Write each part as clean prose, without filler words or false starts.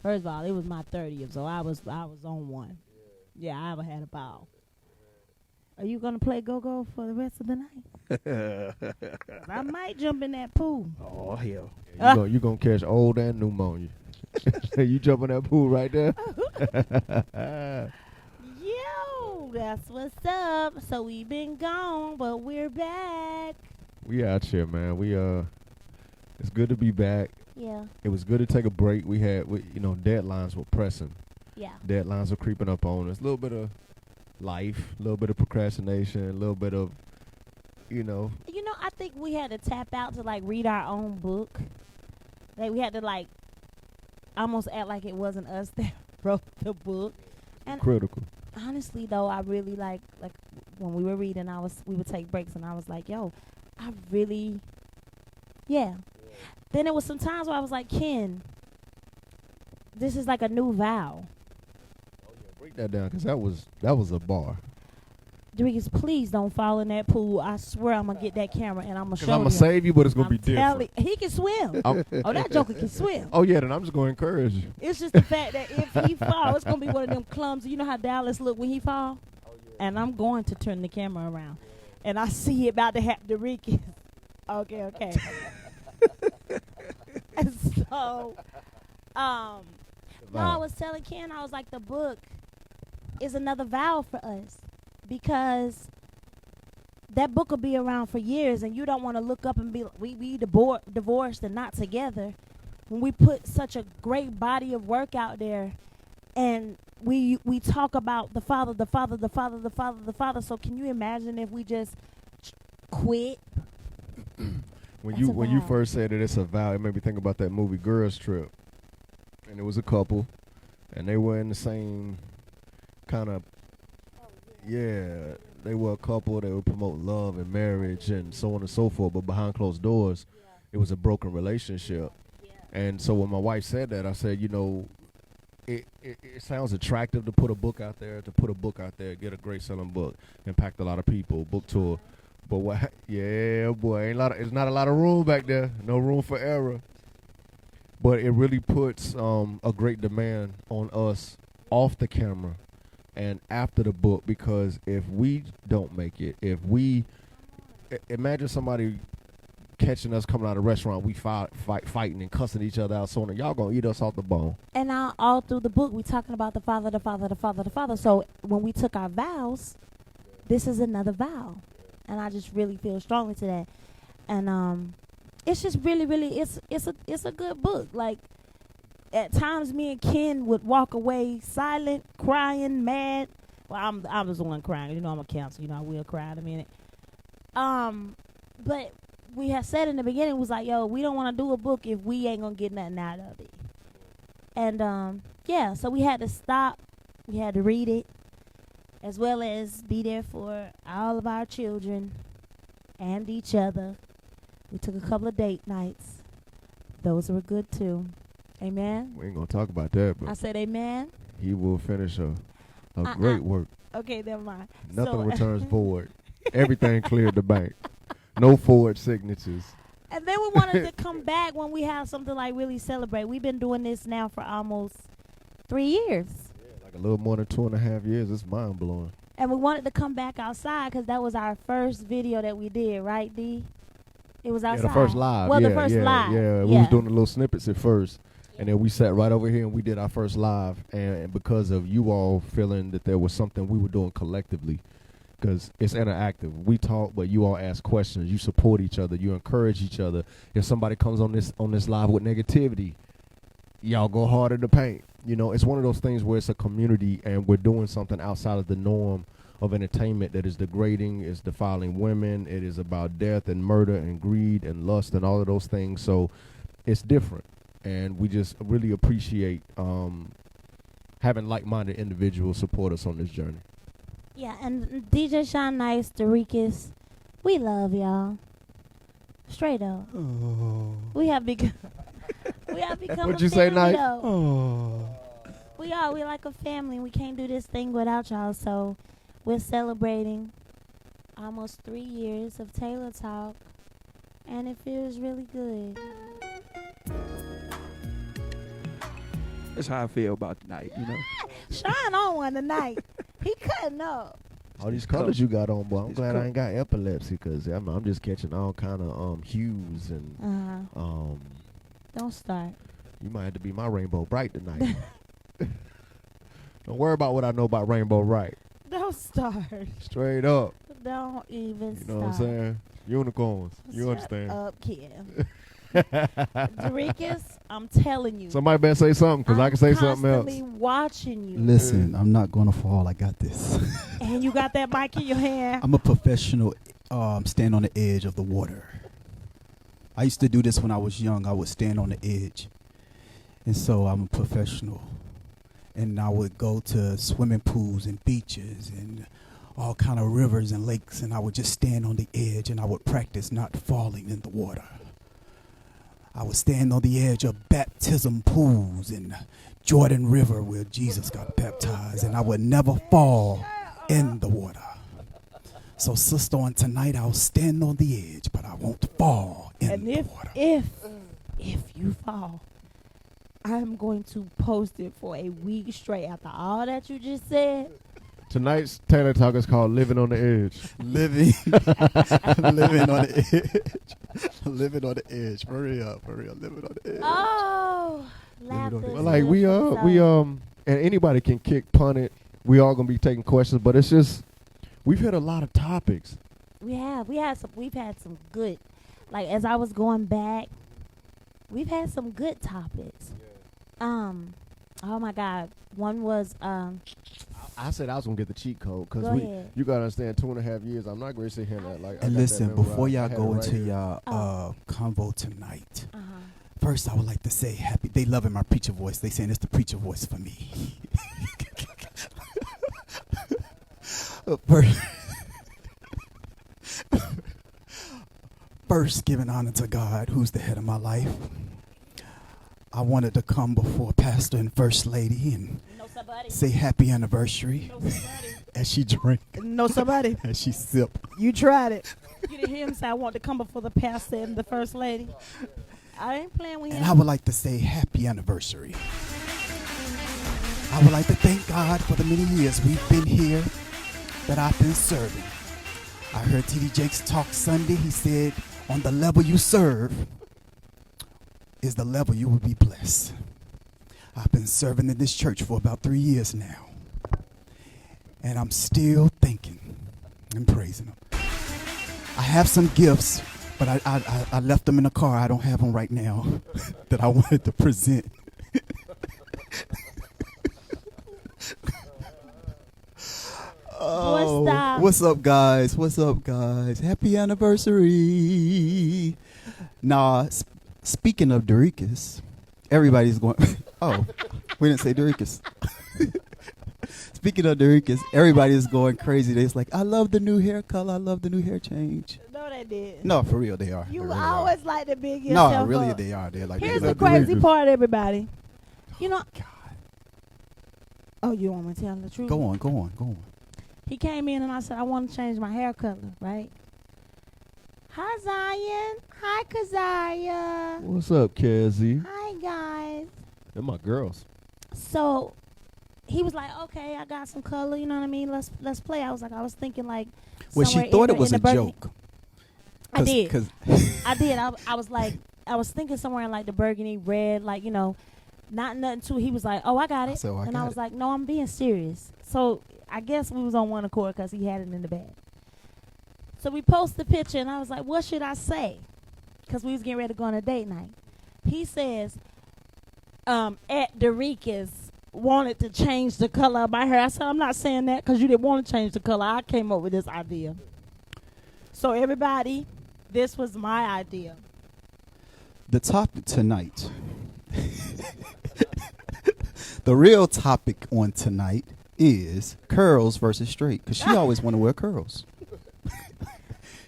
First of all, it was my 30th, so I was on one. Yeah, I had a ball. Are you gonna play go-go for the rest of the night? I might jump in that pool. Oh hell! You gonna catch old and pneumonia. You jump in that pool right there. Yo, that's what's up. So we've been gone, but we're back. We out here, man. It's good to be back. Yeah. It was good to take a break. Deadlines were pressing. Yeah. Deadlines were creeping up on us. A little bit of life, a little bit of procrastination, a little bit of, I think we had to tap out to like read our own book. Like we had to like almost act like it wasn't us that wrote the book. And critical. Honestly though, I really like when we were reading, we would take breaks and I was like, yo, I really, yeah. Then there was some times where I was like, Ken, this is like a new vow. Oh yeah, break that down, because that was a bar. Derekus, please don't fall in that pool. I swear I'm gonna get that camera and I'm gonna show you. I'm gonna save you, but it's gonna be different. He can swim. Oh, that joker can swim. Oh yeah, then I'm just gonna encourage you. It's just the fact that if he fall, it's gonna be one of them clumsy. You know how Dallas look when he fall? Oh, yeah. And I'm going to turn the camera around, and I see it about to happen to Derekus. Okay. And so, no, I was telling Ken, I was like, the book is another vow for us. Because that book will be around for years, and you don't want to look up and be like, we divorced and not together. When we put such a great body of work out there, and we talk about the Father. So can you imagine if we just quit? When you first said that it's a vow, it made me think about that movie Girls Trip, and it was a couple, and they were in the same kind of. Yeah, they were a couple. They would promote love and marriage and so on and so forth. But behind closed doors, it was a broken relationship. Yeah. And so when my wife said that, I said, it sounds attractive to put a book out there, get a great selling book, impact a lot of people, book tour. But what? Yeah, boy, it's not a lot of room back there. No room for error. But it really puts a great demand on us off the camera and after the book, because if we don't make it, imagine somebody catching us coming out of a restaurant, we fighting and cussing each other out, so on, and y'all gonna eat us off the bone. And all through the book, we talking about the Father. So when we took our vows, this is another vow, and I just really feel strongly to that. And it's just really, it's a good book. Like, at times, me and Ken would walk away silent, crying, mad. Well, I was the one crying. I'm a counselor. I will cry in a minute. But we had said in the beginning, was like, yo, we don't want to do a book if we ain't going to get nothing out of it. And, so we had to stop. We had to read it, as well as be there for all of our children and each other. We took a couple of date nights. Those were good, too. Amen. We ain't gonna talk about that, but I said amen. He will finish a great work. Okay, never mind. Nothing returns void. Everything cleared the bank. No forward signatures. And then we wanted to come back when we have something like really celebrate. We've been doing this now for almost 3 years. Yeah, like a little more than 2.5 years. It's mind blowing. And we wanted to come back outside because that was our first video that we did, right, D? It was outside. Yeah, the first live. Well, the first live. Yeah, we was doing the little snippets at first. And then we sat right over here and we did our first live. And because of you all feeling that there was something we were doing collectively, because it's interactive. We talk, but you all ask questions. You support each other. You encourage each other. If somebody comes on this live with negativity, y'all go hard in the paint. It's one of those things where it's a community and we're doing something outside of the norm of entertainment that is degrading, is defiling women. It is about death and murder and greed and lust and all of those things. So it's different. And we just really appreciate having like-minded individuals support us on this journey. Yeah, and DJ Sean Nice, Derekus, we love y'all. Straight up. Oh. We have become What'd a you say, family, Nice? though. Oh. We're like a family. We can't do this thing without y'all. So we're celebrating almost 3 years of Taylor Talk, and it feels really good. That's how I feel about tonight, you know. Shine on one tonight. He cutting up. All these colors you got on, boy. I'm It's glad I cool. ain't got epilepsy because I'm just catching all kind of hues and Don't start. you might have to be my Rainbow Bright tonight. Don't worry about what I know about Rainbow Bright. Don't start. Straight up. Don't even You start. know what I'm saying? Unicorns. You Shut understand? up, Kim. Dorikas, I'm telling you. Somebody better say something because I can say something else. I'm constantly watching you. Listen, I'm not gonna fall. I got this. And you got that mic in your hand. I'm a professional. Stand on the edge of the water. I used to do this when I was young. I would stand on the edge, and so I'm a professional. And I would go to swimming pools and beaches and all kind of rivers and lakes, and I would just stand on the edge, and I would practice not falling in the water. I would stand on the edge of baptism pools in Jordan River where Jesus got baptized, and I would never fall in the water. So, sister, on tonight, I'll stand on the edge, but I won't fall in the water. If you fall, I'm going to post it for a week straight after all that you just said. Tonight's Taylor Talk is called Living on the Edge. Living on the edge. Living on the edge. For real, living on the edge. Oh, laughter. Well, is Well, like good we for and anybody can kick, punt it. We all gonna be taking questions, but it's just we've hit a lot of topics. we've had some good, like as I was going back, we've had some good topics. Oh my God, one was I said I was gonna get the cheat code Go because ahead. you gotta understand 2.5 years. I'm not gonna sit here and like. I And got listen, that before memorized. y'all I had go it right into here. y'all convo tonight, uh-huh. first I would like to say happy. They loving my preacher voice. They saying it's the preacher voice for me. First, giving honor to God, who's the head of my life. I wanted to come before Pastor and First Lady and No somebody. say happy anniversary No somebody. as she drink, No somebody. as she sip. You tried it. You didn't hear him say I want to come before the pastor and the first lady. I ain't playing with him. And I would like to say happy anniversary. I would like to thank God for the many years we've been here that I've been serving. I heard T.D. Jakes talk Sunday. He said, on the level you serve is the level you will be blessed. I've been serving in this church for about 3 years now. And I'm still thanking and praising him. I have some gifts, but I left them in the car. I don't have them right now that I wanted to present. Oh, stop. what's up, guys? What's up, guys? Happy anniversary. Nah, speaking of Dorikas, everybody's going. Oh, we didn't say Dorikas. Speaking of Dorikas, everybody's going crazy. They're like, I love the new hair color. I love the new hair change. No, they did. No, for real, they are. You They really always are. like to big yourself No, really, up. they are. They're like, Here's they the love crazy Doritos. part, everybody. You know. God. Oh, you want me to tell the truth? Go on. He came in and I said, I want to change my hair color, right? Hi, Zion. Hi, Keziah. What's up, Kazzy? Hi, guys. They're my girls. So he was like, okay, I got some color. You know what I mean? Let's play. I was thinking like. Well, she somewhere thought in it was the a burgundy- joke. I did. Cause I did. I was like, I was thinking somewhere in like the burgundy red, like, you know, not nothing too. He was like, oh, I got it. said, "Oh, I and got I was it." like, no, I'm being serious. So I guess we was on one accord because he had it in the bag. So we post the picture and I was like, what should I say? Because we was getting ready to go on a date night. He says, at Dorikas wanted to change the color of my hair. I said, I'm not saying that because you didn't want to change the color. I came up with this idea. So everybody, this was my idea. the topic tonight, the real topic on tonight is curls versus straight. Because she always want to wear curls.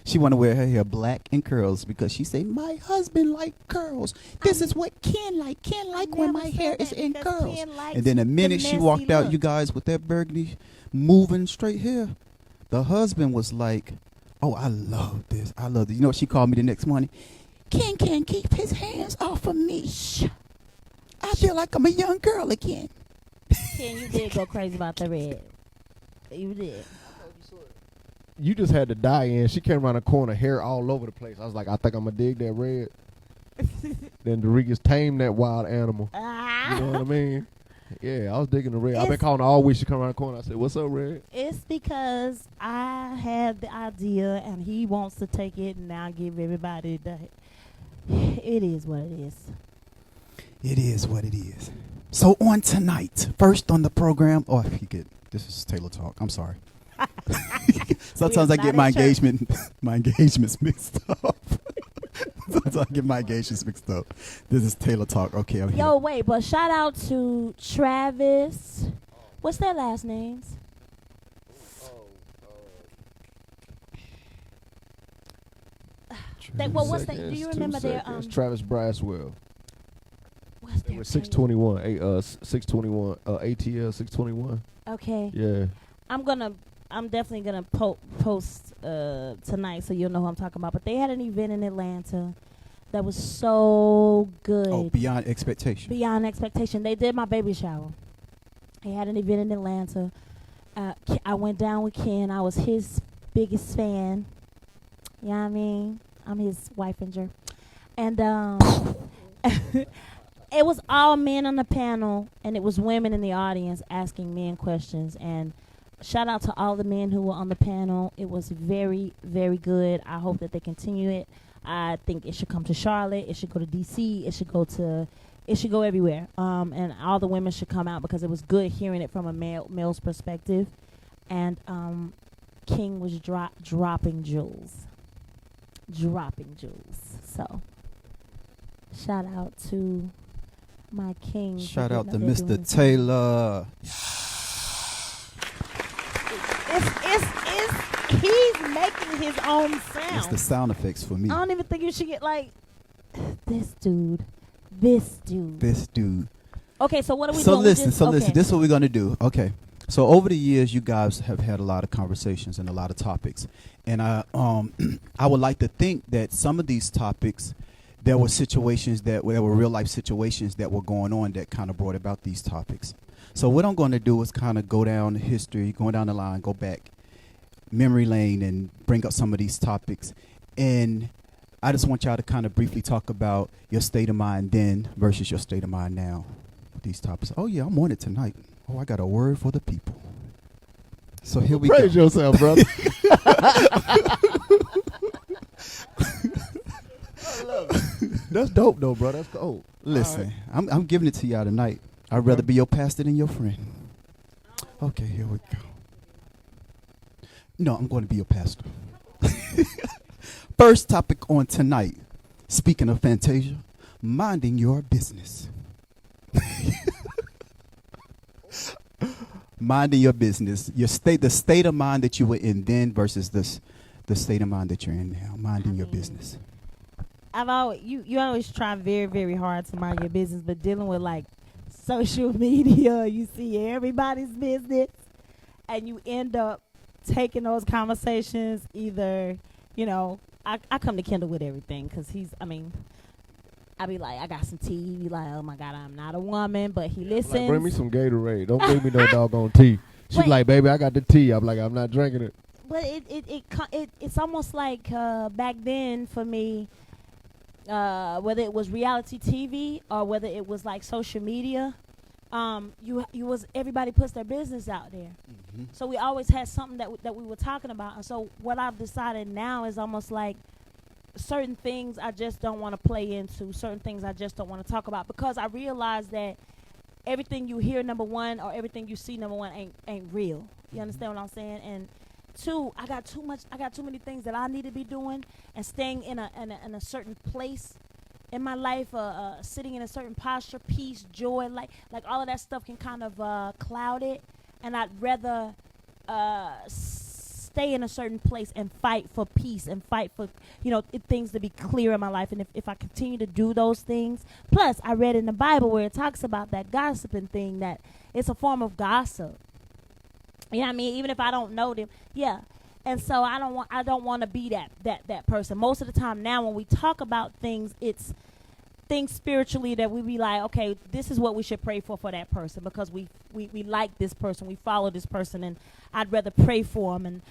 She want to wear her hair black and curls because she say, my husband like curls. This is what Ken like. Ken like when never my hair said is that in because curls. Ken likes And then the minute she messy walked out, look. you guys, with that burgundy moving straight hair, the husband was like, oh, I love this. I love this. You know what she called me the next morning? Ken can't keep his hands off of me. I feel like I'm a young girl again. Ken, you did go crazy about the red. You did. You just had to die in. She came around the corner, hair all over the place. I was like, I think I'm going to dig that red. Then Dorigas tamed that wild animal. You know what I mean? Yeah, I was digging the red. I've been calling her all week. She come around the corner. I said, what's up, Red? It's because I had the idea and he wants to take it and now give everybody the. It is what it is. It is what it is. So on tonight, first on the program. Oh, I forget. This is Taylor Talk. I'm sorry. Sometimes I get my engagements mixed up. Sometimes I get my engagements mixed up. This is Taylor Talk. Okay, I'm here. Yo, wait, but shout out to Travis. What's their last names? What's that? Do you remember their It's Travis Braswell. What's They their were 621, 621, ATL 621. Okay. Yeah. I'm definitely gonna post tonight, so you'll know who I'm talking about. But they had an event in Atlanta that was so good. Oh, beyond expectation. Beyond expectation. They did my baby shower. They had an event in Atlanta. I went down with Ken. I was his biggest fan. You know what I mean? I'm his wife-inger. And it was all men on the panel, and it was women in the audience asking men questions. And shout out to all the men who were on the panel. It was very, very good. I hope that they continue it. I think it should come to Charlotte. It should go to D.C. It should go everywhere. And all the women should come out because it was good hearing it from a male's perspective. And King was dropping jewels. So shout out to my King. Shout out to Mr. Taylor. He's making his own sound. It's the sound effects for me. I don't even think you should get like this dude. Okay, so what are we doing? Listen. This is what we're gonna do. Okay. So over the years, you guys have had a lot of conversations and a lot of topics, and I would like to think that some of these topics, there were situations there were real life situations that were going on that kind of brought about these topics. So what I'm going to do is kind of go down history, going down the line, go back memory lane, and bring up some of these topics. And I just want y'all to kind of briefly talk about your state of mind then versus your state of mind now with these topics. Oh yeah, I'm on it tonight. Oh, I got a word for the people. So here we go. Praise yourself, brother. I love it. That's dope, though, bro. That's cool. Listen, right. I'm giving it to y'all tonight. I'd rather be your pastor than your friend. Okay, here we go. No, I'm going to be your pastor. First topic on tonight. Speaking of Fantasia, minding your business. Minding your business. The state of mind that you were in then versus the state of mind that you're in now. Minding your business. You always try very, very hard to mind your business, but dealing with like social media, you see everybody's business, and you end up taking those conversations either, I come to Kendall with everything because I be like, I got some tea. He be like, oh my God, I'm not a woman, but he listens. Like, bring me some Gatorade. Don't bring me no doggone tea. She be like, baby, I got the tea. I'm like, I'm not drinking it. But it's almost like back then for me, whether it was reality TV or whether it was like social media, everybody puts their business out there. Mm-hmm. So we always had something that we were talking about. And so what I've decided now is almost like certain things I just don't want to play into, certain things I just don't want to talk about, because I realize that everything you hear, number one, or everything you see, number one, ain't real. You understand what I'm saying? And two, I got too many things that I need to be doing and staying in a certain place in my life, sitting in a certain posture, peace, joy, like all of that stuff can kind of cloud it. And I'd rather stay in a certain place and fight for peace and fight for, things to be clear in my life. And if I continue to do those things, plus I read in the Bible where it talks about that gossiping thing, that it's a form of gossip. You know what I mean? Even if I don't know them. Yeah. And so I don't want to be that person. Most of the time now when we talk about things, it's things spiritually that we be like, okay, this is what we should pray for that person because we like this person, we follow this person, and I'd rather pray for them. And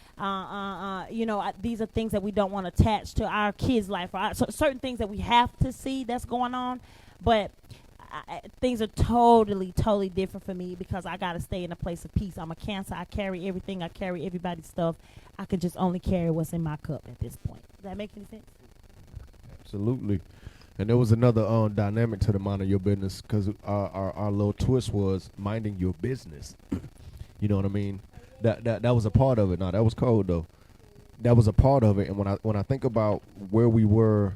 these are things that we don't want to attach to our kids' life, or certain things that we have to see that's going on. But things are totally different for me because I got to stay in a place of peace. I'm a Cancer. I carry everything. I carry everybody's stuff. I can just only carry what's in my cup at this point. Does that make any sense? Absolutely. And there was another dynamic to the mind of your business, because our little twist was minding your business. You know what I mean? That was a part of it. No, that was cold though. That was a part of it. And when I think about where we were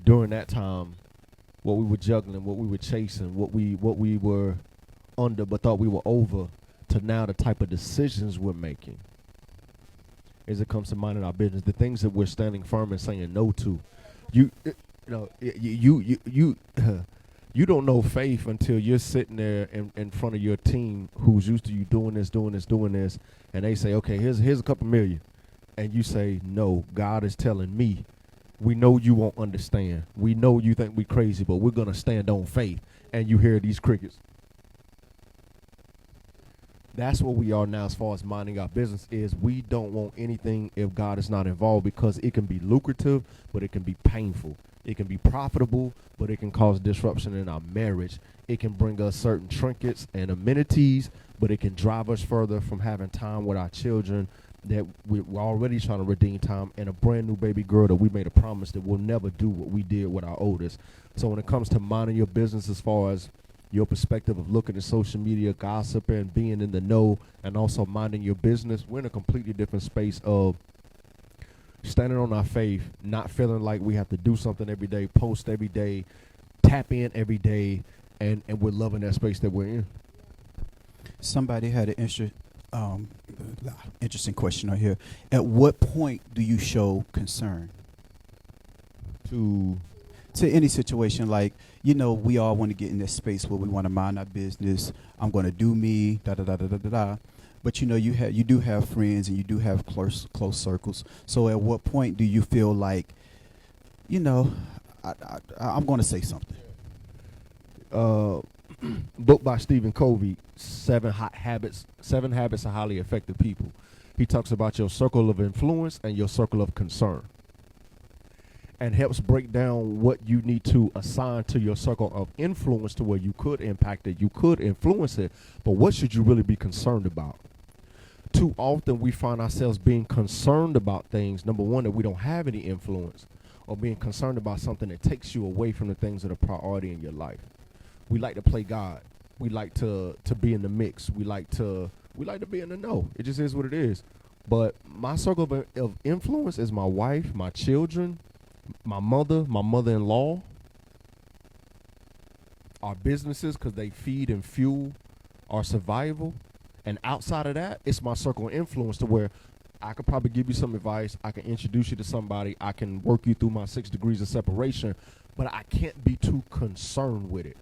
during that time, what we were juggling, what we were chasing, what we were under but thought we were over, to now the type of decisions we're making as it comes to minding our business, the things that we're standing firm and saying no to. You don't know faith until you're sitting there in front of your team who's used to you doing this, and they say, okay, here's a couple million, and you say, no, God is telling me, we know you won't understand. We know you think we crazy, but we're going to stand on faith. And you hear these crickets. That's where we are now as far as minding our business is. We don't want anything if God is not involved, because it can be lucrative, but it can be painful. It can be profitable, but it can cause disruption in our marriage. It can bring us certain trinkets and amenities, but it can drive us further from having time with our children, that we're already trying to redeem time, and a brand new baby girl that we made a promise that we'll never do what we did with our oldest. So when it comes to minding your business, as far as your perspective of looking at social media, gossip, and being in the know, and also minding your business, we're in a completely different space of standing on our faith, not feeling like we have to do something every day, post every day, tap in every day, and we're loving that space that we're in. Somebody had an interesting question right here. At what point do you show concern to any situation? Like, we all want to get in this space where we want to mind our business. I'm going to do me, da da da da da da da. But you do have friends, and you do have close circles. So at what point do you feel like, I'm going to say something? Book by Stephen Covey, Seven Habits of Highly Effective People. He talks about your circle of influence and your circle of concern, and helps break down what you need to assign to your circle of influence, to where you could impact it, you could influence it, but what should you really be concerned about? Too often we find ourselves being concerned about things, number one, that we don't have any influence, or being concerned about something that takes you away from the things that are priority in your life. We like to play God. We like to be in the mix. We like to be in the know. It just is what it is. But my circle of influence is my wife, my children, my mother-in-law, our businesses, because they feed and fuel our survival. And outside of that, it's my circle of influence, to where I could probably give you some advice. I can introduce you to somebody. I can work you through my 6 degrees of separation, but I can't be too concerned with it,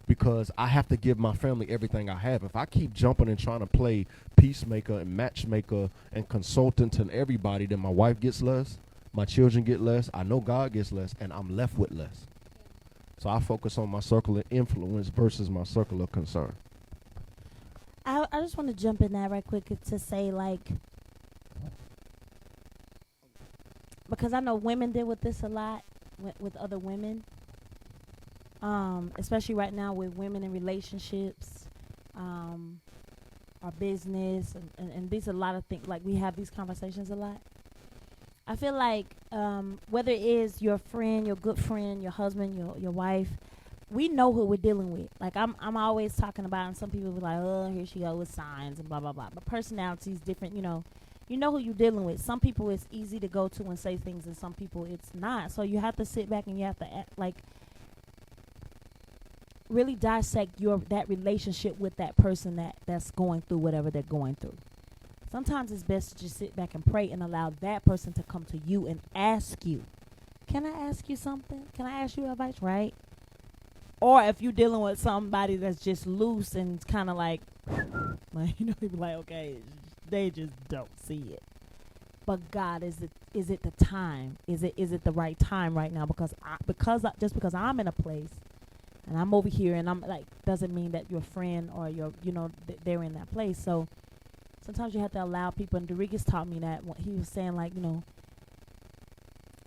because I have to give my family everything I have. If I keep jumping and trying to play peacemaker and matchmaker and consultant to everybody, then my wife gets less, my children get less, I know God gets less, and I'm left with less. So I focus on my circle of influence versus my circle of concern. I just want to jump in that right quick to say, like, because I know women deal with this a lot with other women. Especially right now with women in relationships, our business, and these are a lot of things. Like, we have these conversations a lot. I feel like whether it is your friend, your good friend, your husband, your wife, we know who we're dealing with. Like, I'm always talking about, and some people be like, oh, here she goes with signs and blah blah blah. But personality is different. You know who you're dealing with. Some people it's easy to go to and say things, and some people it's not. So you have to sit back and you have to act like, really dissect that relationship with that person that's going through whatever they're going through. Sometimes it's best to just sit back and pray and allow that person to come to you and ask you, can I ask you something? Can I ask you advice? Right? Or if you're dealing with somebody that's just loose and kind of like, people like, okay, they just don't see it. but God, is it the time? Is it the right time right now? Because just because I'm in a place and I'm over here and I'm like, doesn't mean that your friend or they're in that place. So sometimes you have to allow people. And Dorigas taught me that when he was saying, like,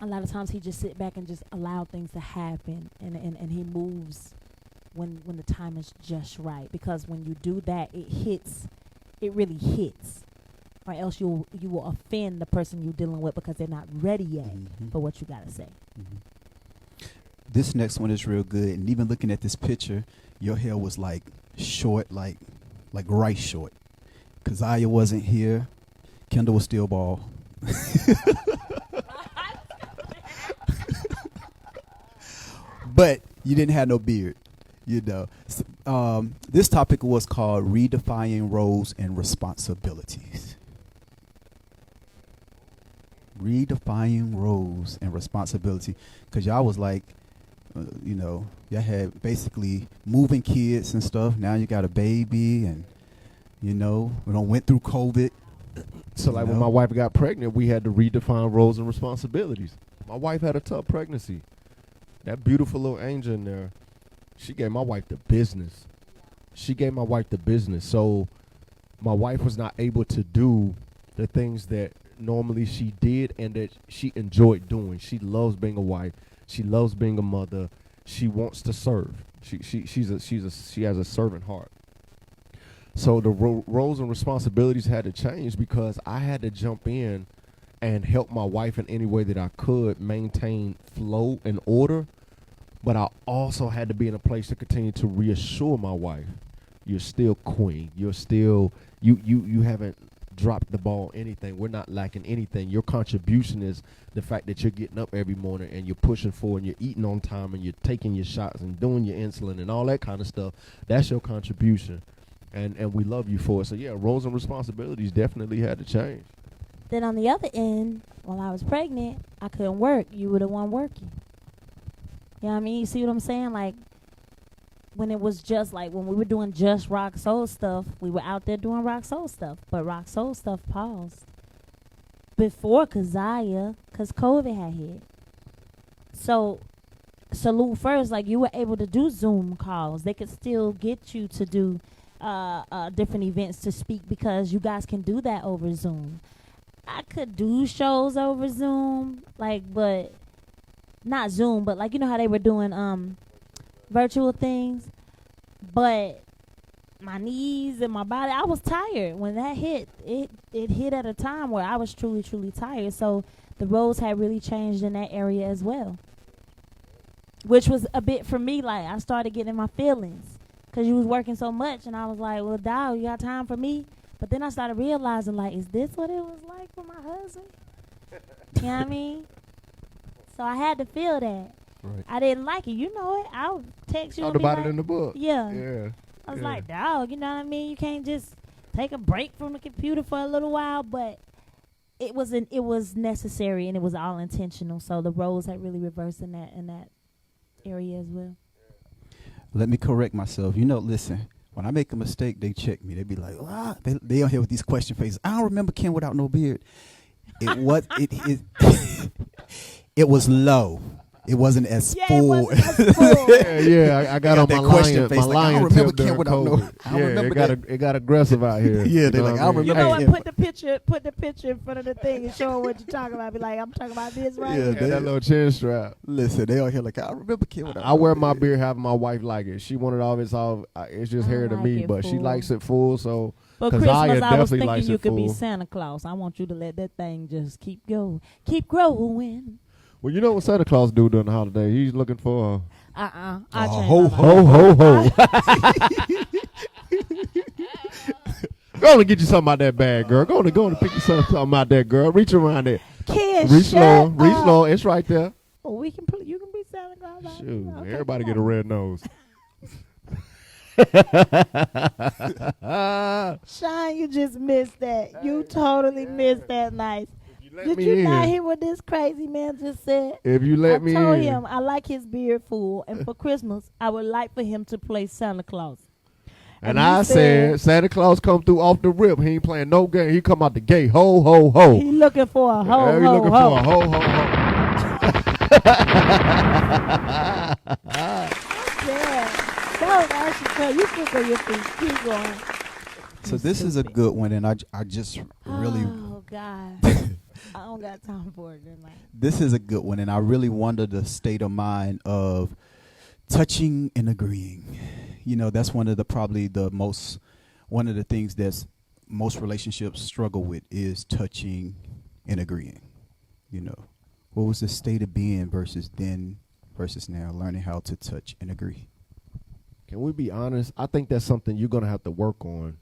a lot of times he just sit back and just allow things to happen, and he moves when the time is just right. Because when you do that, it really hits. Or else you will offend the person you're dealing with because they're not ready yet for what you gotta say. This next one is real good, and even looking at this picture, your hair was like short, like rice short. Keziah wasn't here. Kendall was still bald. But you didn't have no beard, This topic was called Redefining Roles and Responsibilities. Redefining roles and responsibility. Because y'all was like, y'all had basically moving kids and stuff. Now you got a baby, and, we done went through COVID. So like when my wife got pregnant, we had to redefine roles and responsibilities. My wife had a tough pregnancy. That beautiful little angel in there, she gave my wife the business. So my wife was not able to do the things that normally she did and that she enjoyed doing. She loves being a wife. She loves being a mother. She wants to serve. She has a servant heart. So the roles and responsibilities had to change because I had to jump in and help my wife in any way that I could maintain flow and order. But I also had to be in a place to continue to reassure my wife, you're still queen. You're still, you haven't dropped the ball anything. We're not lacking anything. Your contribution is the fact that you're getting up every morning and you're pushing forward and you're eating on time and you're taking your shots and doing your insulin and all that kind of stuff. That's your contribution. And we love you for it. So yeah, roles and responsibilities definitely had to change. Then on the other end, while I was pregnant, I couldn't work. You were the one working. You know what I mean? You see what I'm saying? Like, when it was just like, when we were doing just rock soul stuff, we were out there doing rock soul stuff. But rock soul stuff paused before Keziah, because COVID had hit. So, salute first, like, you were able to do Zoom calls. They could still get you to do different events to speak because you guys can do that over Zoom. I could do shows over Zoom, like, but not Zoom, but like, you know how they were doing virtual things. But my knees and my body, I was tired when that hit. It hit at a time where I was truly, truly tired. So the roles had really changed in that area as well, which was a bit for me. Like, I started getting in my feelings because you was working so much, and I was like, well, dog, you got time for me? But then I started realizing, like, is this what it was like for my husband? You know what I mean? So I had to feel that. Right. I didn't like it. You know it. I'll text you. Talked about it in the book. Yeah. Yeah. I was like, dog, you know what I mean? You can't just take a break from the computer for a little while. But it was necessary, and it was all intentional. So the roles had really reversed in that area as well. Let me correct myself. Listen, when I make a mistake, they check me. They be like, they on here with these question faces. I don't remember Ken without no beard. It was it was low. It wasn't as full. It wasn't as full. I got on my question lion, face. my Like, lion I don't remember tip Ken without no. COVID. It got aggressive out here. Yeah, they're like, I remember. You know what? Ken. Put the picture in front of the thing and show what you're talking about. Be like, I'm talking about this right Yeah, here. that little chin strap. Listen, they on here like, I remember Ken without. I wear my beard, having my wife like it. She wanted all this off. It's just I hair to like me, it but she full. likes it full. So For Keziah Christmas, I was definitely thinking likes you it could be full. Santa Claus. I want you to let that thing just keep growing. Well, you know what Santa Claus do during the holiday? He's looking for I Oh, changed ho, my mind. Go on and get you something out that bag, girl. Go on and pick you something out that, girl. Reach around there. Kid, Reach slow. shut Reach up. slow. It's right there. Oh, you can be Santa Claus. Shoot, Okay, everybody come get a on. red nose. Shine, you just missed that. You totally missed that. Nice. Did me you not in. hear what this crazy man just said? If you let me I told in. him I like his beard full, and for Christmas I would like for him to play Santa Claus. And I said, Santa Claus come through off the rip. He ain't playing no game. He come out the gate. Ho, ho, ho. He looking for a ho, Yeah, he ho, looking ho. for a ho, ho, ho. Yeah. That was actually cool. You keep on your feet. Keep going. So this is a good one, and I just really. Oh, God. I don't got time for it tonight. This is a good one, and I really wonder the state of mind of touching and agreeing. You know, that's one of the things that's most relationships struggle with is touching and agreeing. You know, what was the state of being versus then versus now, learning how to touch and agree. Can we be honest? I think that's something you're going to have to work on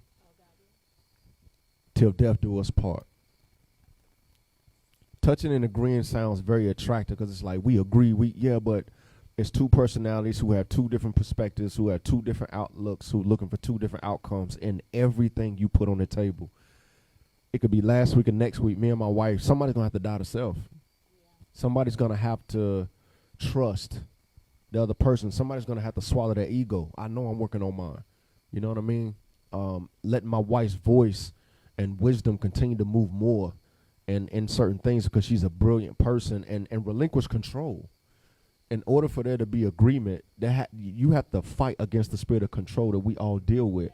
till death do us part. Touching and agreeing sounds very attractive because it's like we agree, but it's two personalities who have two different perspectives, who have two different outlooks, who are looking for two different outcomes in everything you put on the table. It could be last week or next week, me and my wife, somebody's going to have to die to self. Somebody's going to have to trust the other person. Somebody's going to have to swallow their ego. I know I'm working on mine. You know what I mean? Letting my wife's voice and wisdom continue to move more in certain things because she's a brilliant person and relinquish control. In order for there to be agreement, you have to fight against the spirit of control that we all deal with.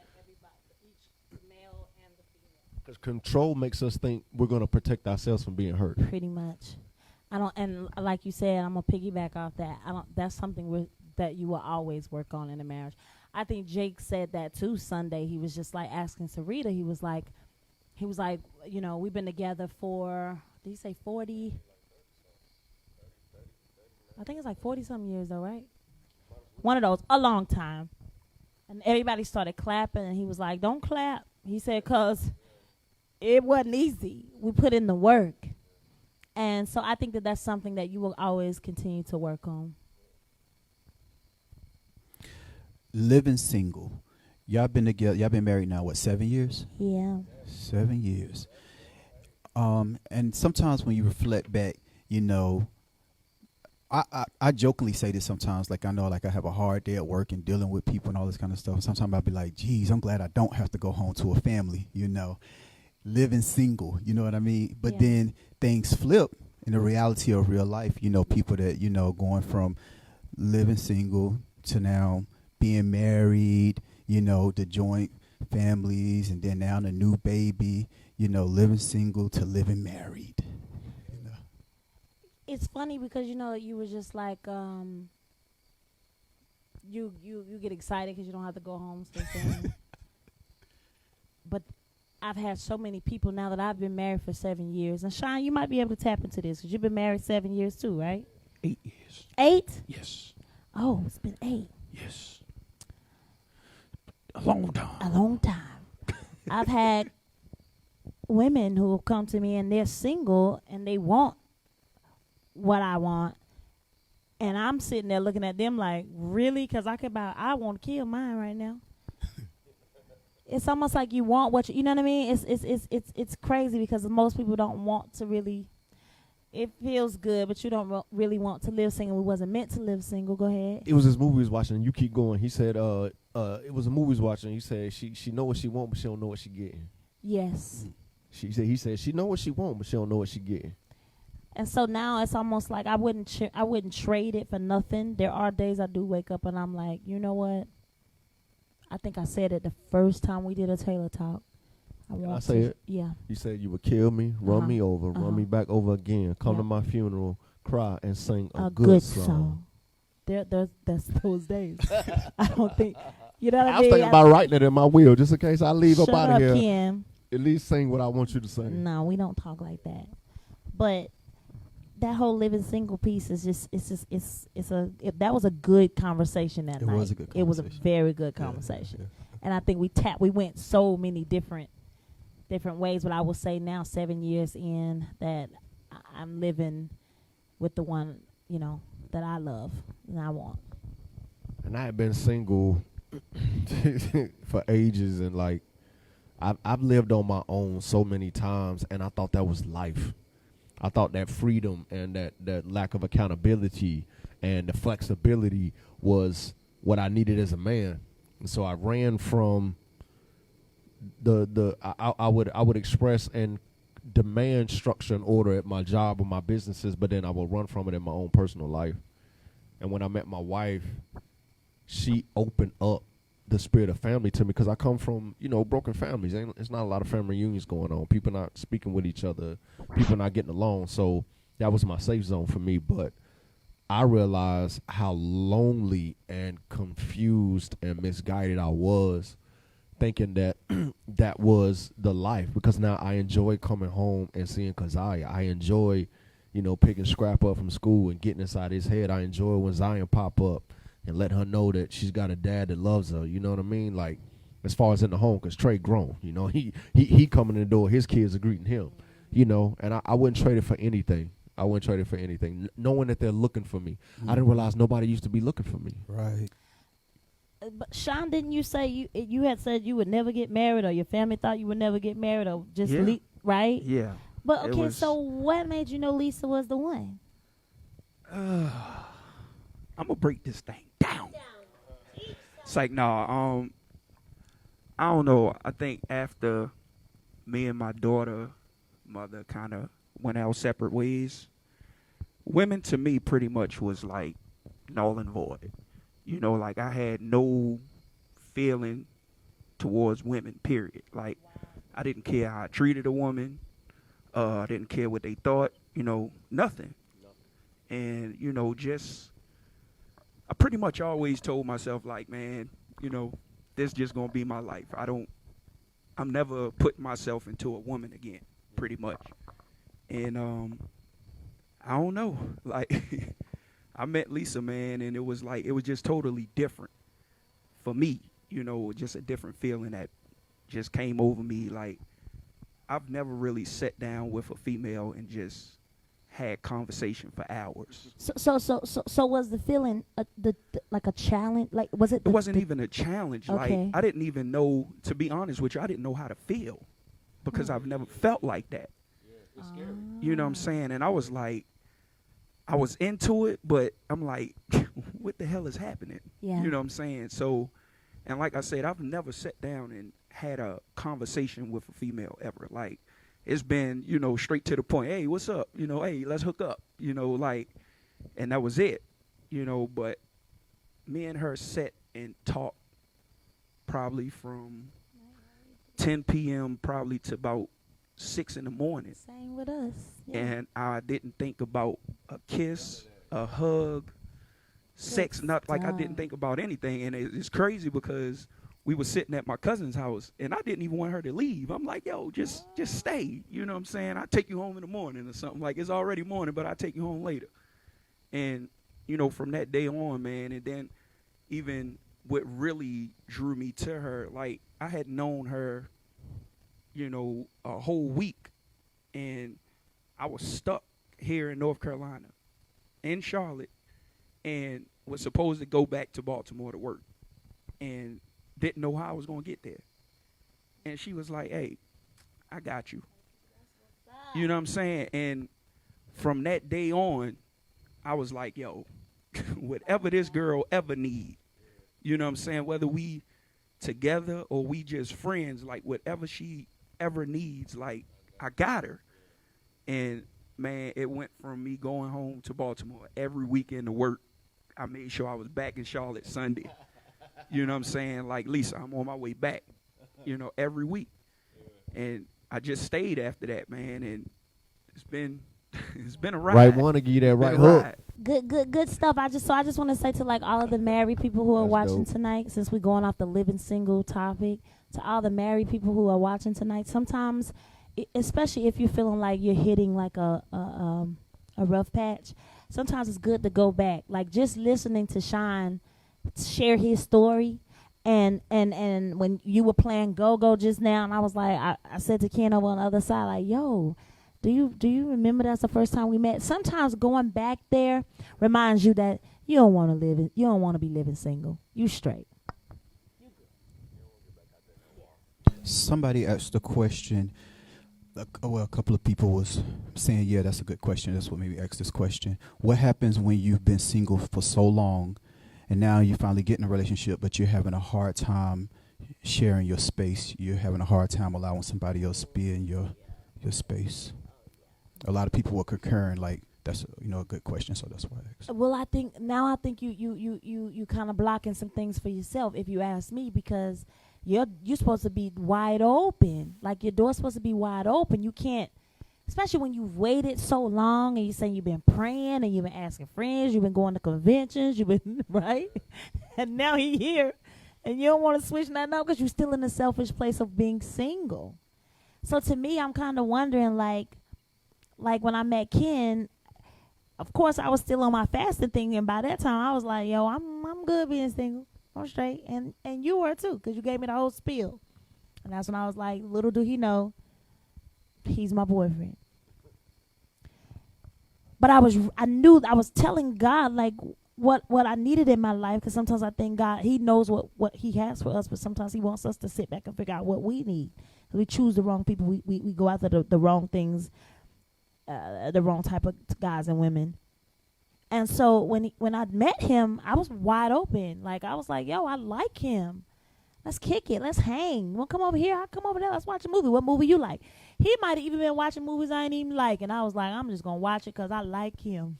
Because control makes us think we're going to protect ourselves from being hurt. Pretty much. And like you said, I'm gonna piggyback off that. That's something that you will always work on in a marriage. I think Jake said that too Sunday. He was just like asking Sarita. He was like, you know, we've been together for, did he say 40? I think it's like 40-something years though, right? One of those, a long time. And everybody started clapping, and he was like, don't clap. He said, because it wasn't easy. We put in the work. And so I think that that's something that you will always continue to work on. Living single. Y'all been together, y'all been married now, what, 7 years? Yeah. 7 years. And sometimes when you reflect back, you know, I jokingly say this sometimes, like I know like I have a hard day at work and dealing with people and all this kind of stuff. Sometimes I'll be like, geez, I'm glad I don't have to go home to a family, you know. Living single, you know what I mean? But then things flip in the reality of real life. You know, people that, you know, going from living single to now being married, you know, the joint families, and then now the new baby, you know, living single to living married. You know. It's funny because, you know, you were just like, you get excited because you don't have to go home to the family. But I've had so many people now that I've been married for 7 years. And Sean, you might be able to tap into this because you've been married 7 years too, right? 8 years. 8? Yes. Oh, it's been 8. Yes. A long time. A long time. I've had women who come to me and they're single and they want what I want. And I'm sitting there looking at them like, really? Because I want to kill mine right now. It's almost like you want what you know what I mean? It's crazy because most people don't want to really. It feels good, but you don't really want to live single. We wasn't meant to live single. Go ahead. It was this movie he was watching, and you keep going. He said, it was a movie he was watching. He said she know what she want, but she don't know what she getting. Yes. He said she know what she want, but she don't know what she getting. And so now it's almost like I wouldn't trade it for nothing. There are days I do wake up and I'm like, you know what? I think I said it the first time we did a Taylor Talk. I say it? Yeah. You said you would kill me, run me over, run me back over again, come to my funeral, cry, and sing a good song. That's those days. I don't think, you know what I mean? I was thinking about writing it in my will just in case I leave up out of here. Kim. At least sing what I want you to sing. No, we don't talk like that. But that whole living single piece is that was a good conversation that night. It was a good conversation. It was a very good conversation. Yeah. And I think we went so many different ways, but I will say now 7 years in that I'm living with the one, you know, that I love and I want. And I have been single for ages, and like I've lived on my own so many times, and I thought that was life. I thought that freedom and that lack of accountability and the flexibility was what I needed as a man. And so I ran from I would express and demand structure and order at my job or my businesses, but then I would run from it in my own personal life. And when I met my wife, she opened up the spirit of family to me, because I come from, broken families. It's not a lot of family reunions going on. People not speaking with each other. People not getting along. So that was my safe zone for me. But I realized how lonely and confused and misguided I was, thinking that that was the life, because now I enjoy coming home and seeing Keziah. I enjoy, picking Scrap up from school and getting inside his head. I enjoy when Zion pop up and let her know that she's got a dad that loves her. You know what I mean? Like, as far as in the home, because Trey grown. He coming in the door. His kids are greeting him. And I wouldn't trade it for anything. I wouldn't trade it for anything, knowing that they're looking for me. I didn't realize nobody used to be looking for me. Right. But Sean, didn't you say you had said you would never get married, or your family thought you would never get married, or just right? Yeah. But okay, so what made you know Lisa was the one? I'm gonna break this thing down. It's like, I don't know. I think after me and my mother kind of went our separate ways, women to me pretty much was like null and void. Like I had no feeling towards women, period. Like, I didn't care how I treated a woman. I didn't care what they thought, nothing. And, I pretty much always told myself, like, man, this just going to be my life. I'm never putting myself into a woman again, pretty much. And I don't know, like, I met Lisa, man, and it was just totally different for me, just a different feeling that just came over me. Like, I've never really sat down with a female and just had conversation for hours. So was the feeling like a challenge? Like, was it? It wasn't even a challenge. Okay. Like, I didn't even know, to be honest with you, I didn't know how to feel, because I've never felt like that. Yeah, it's scary. You know what I'm saying? And I was like, I was into it, but I'm like, what the hell is happening? Yeah. You know what I'm saying? So, and like I said, I've never sat down and had a conversation with a female ever. Like, it's been, straight to the point. Hey, what's up? Hey, let's hook up. Like, and that was it. But me and her sat and talked probably from 10 p.m. probably to about 6 in the morning. Same with us. Yeah. And I didn't think about a kiss, a hug, sex, not like I didn't think about anything. And it's crazy because we were sitting at my cousin's house and I didn't even want her to leave. I'm like, yo, just stay. You know what I'm saying? I'll take you home in the morning or something. Like, it's already morning, but I'll take you home later. And, from that day on, man, and then even what really drew me to her, like, I had known her, a whole week, and I was stuck here in North Carolina, in Charlotte, and was supposed to go back to Baltimore to work, and didn't know how I was going to get there. And she was like, hey, I got you. You know what I'm saying? And from that day on, I was like, yo, whatever this girl ever need, you know what I'm saying? Whether we together or we just friends, like, whatever she ever needs, like, I got her. And man, it went from me going home to Baltimore every weekend to work. I made sure I was back in Charlotte Sunday. You know what I'm saying? Like, Lisa, I'm on my way back, every week. And I just stayed after that, man, and it's been a ride. Right one to give you that right hook. Good stuff. I just want to say to, like, all of the married people who are watching tonight, since we're going off the living single topic, to all the married people who are watching tonight, sometimes, especially if you're feeling like you're hitting like a rough patch, sometimes it's good to go back. Like, just listening to Sean share his story, and when you were playing Go-Go just now, and I was like, I said to Ken over on the other side, like, yo, do you remember that's the first time we met? Sometimes going back there reminds you that you don't want to be living single. You straight. Somebody asked the question. A couple of people was saying, yeah, that's a good question. That's what made me ask this question. What happens when you've been single for so long and now you finally get in a relationship, but you're having a hard time sharing your space. You're having a hard time allowing somebody else to be in your space. A lot of people were concurring, like, that's a good question, so that's why I asked. Well, I think you kind of blocking some things for yourself, if you ask me, because you're supposed to be wide open. Like, your door's supposed to be wide open. You can't, especially when you've waited so long and you're saying you've been praying and you've been asking friends, you've been going to conventions, you've been right, and now he here, and you don't want to switch nothing up because you're still in the selfish place of being single. So to me, I'm kind of wondering, like when I met Ken. Of course, I was still on my fasting thing, and by that time, I was like, "Yo, I'm good being single. I'm straight," and you were too, because you gave me the whole spiel, and that's when I was like, "Little do he know, he's my boyfriend." But I knew I was telling God like what I needed in my life, because sometimes I think God, He knows what He has for us, but sometimes He wants us to sit back and figure out what we need. We choose the wrong people. We go after the wrong things. The wrong type of guys and women. And so when I met him, I was wide open. Like, I was like, yo, I like him. Let's kick it. Let's hang. You want to come over here? I'll come over there. Let's watch a movie. What movie you like? He might have even been watching movies I ain't even like. And I was like, I'm just going to watch it because I like him.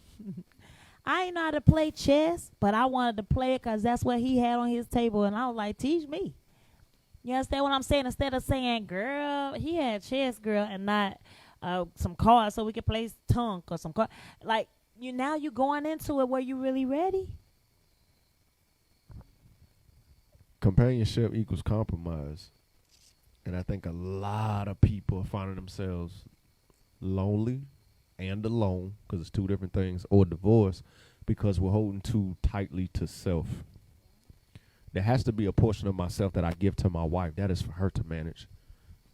I ain't know how to play chess, but I wanted to play it because that's what he had on his table. And I was like, teach me. You understand what I'm saying? Instead of saying, girl, he had chess, girl, and not some cards so we could play tongue or some cards. Like, you going into it where you really ready. Companionship equals compromise. And I think a lot of people are finding themselves lonely and alone, because it's two different things, or divorced because we're holding too tightly to self. There has to be a portion of myself that I give to my wife. That is for her to manage.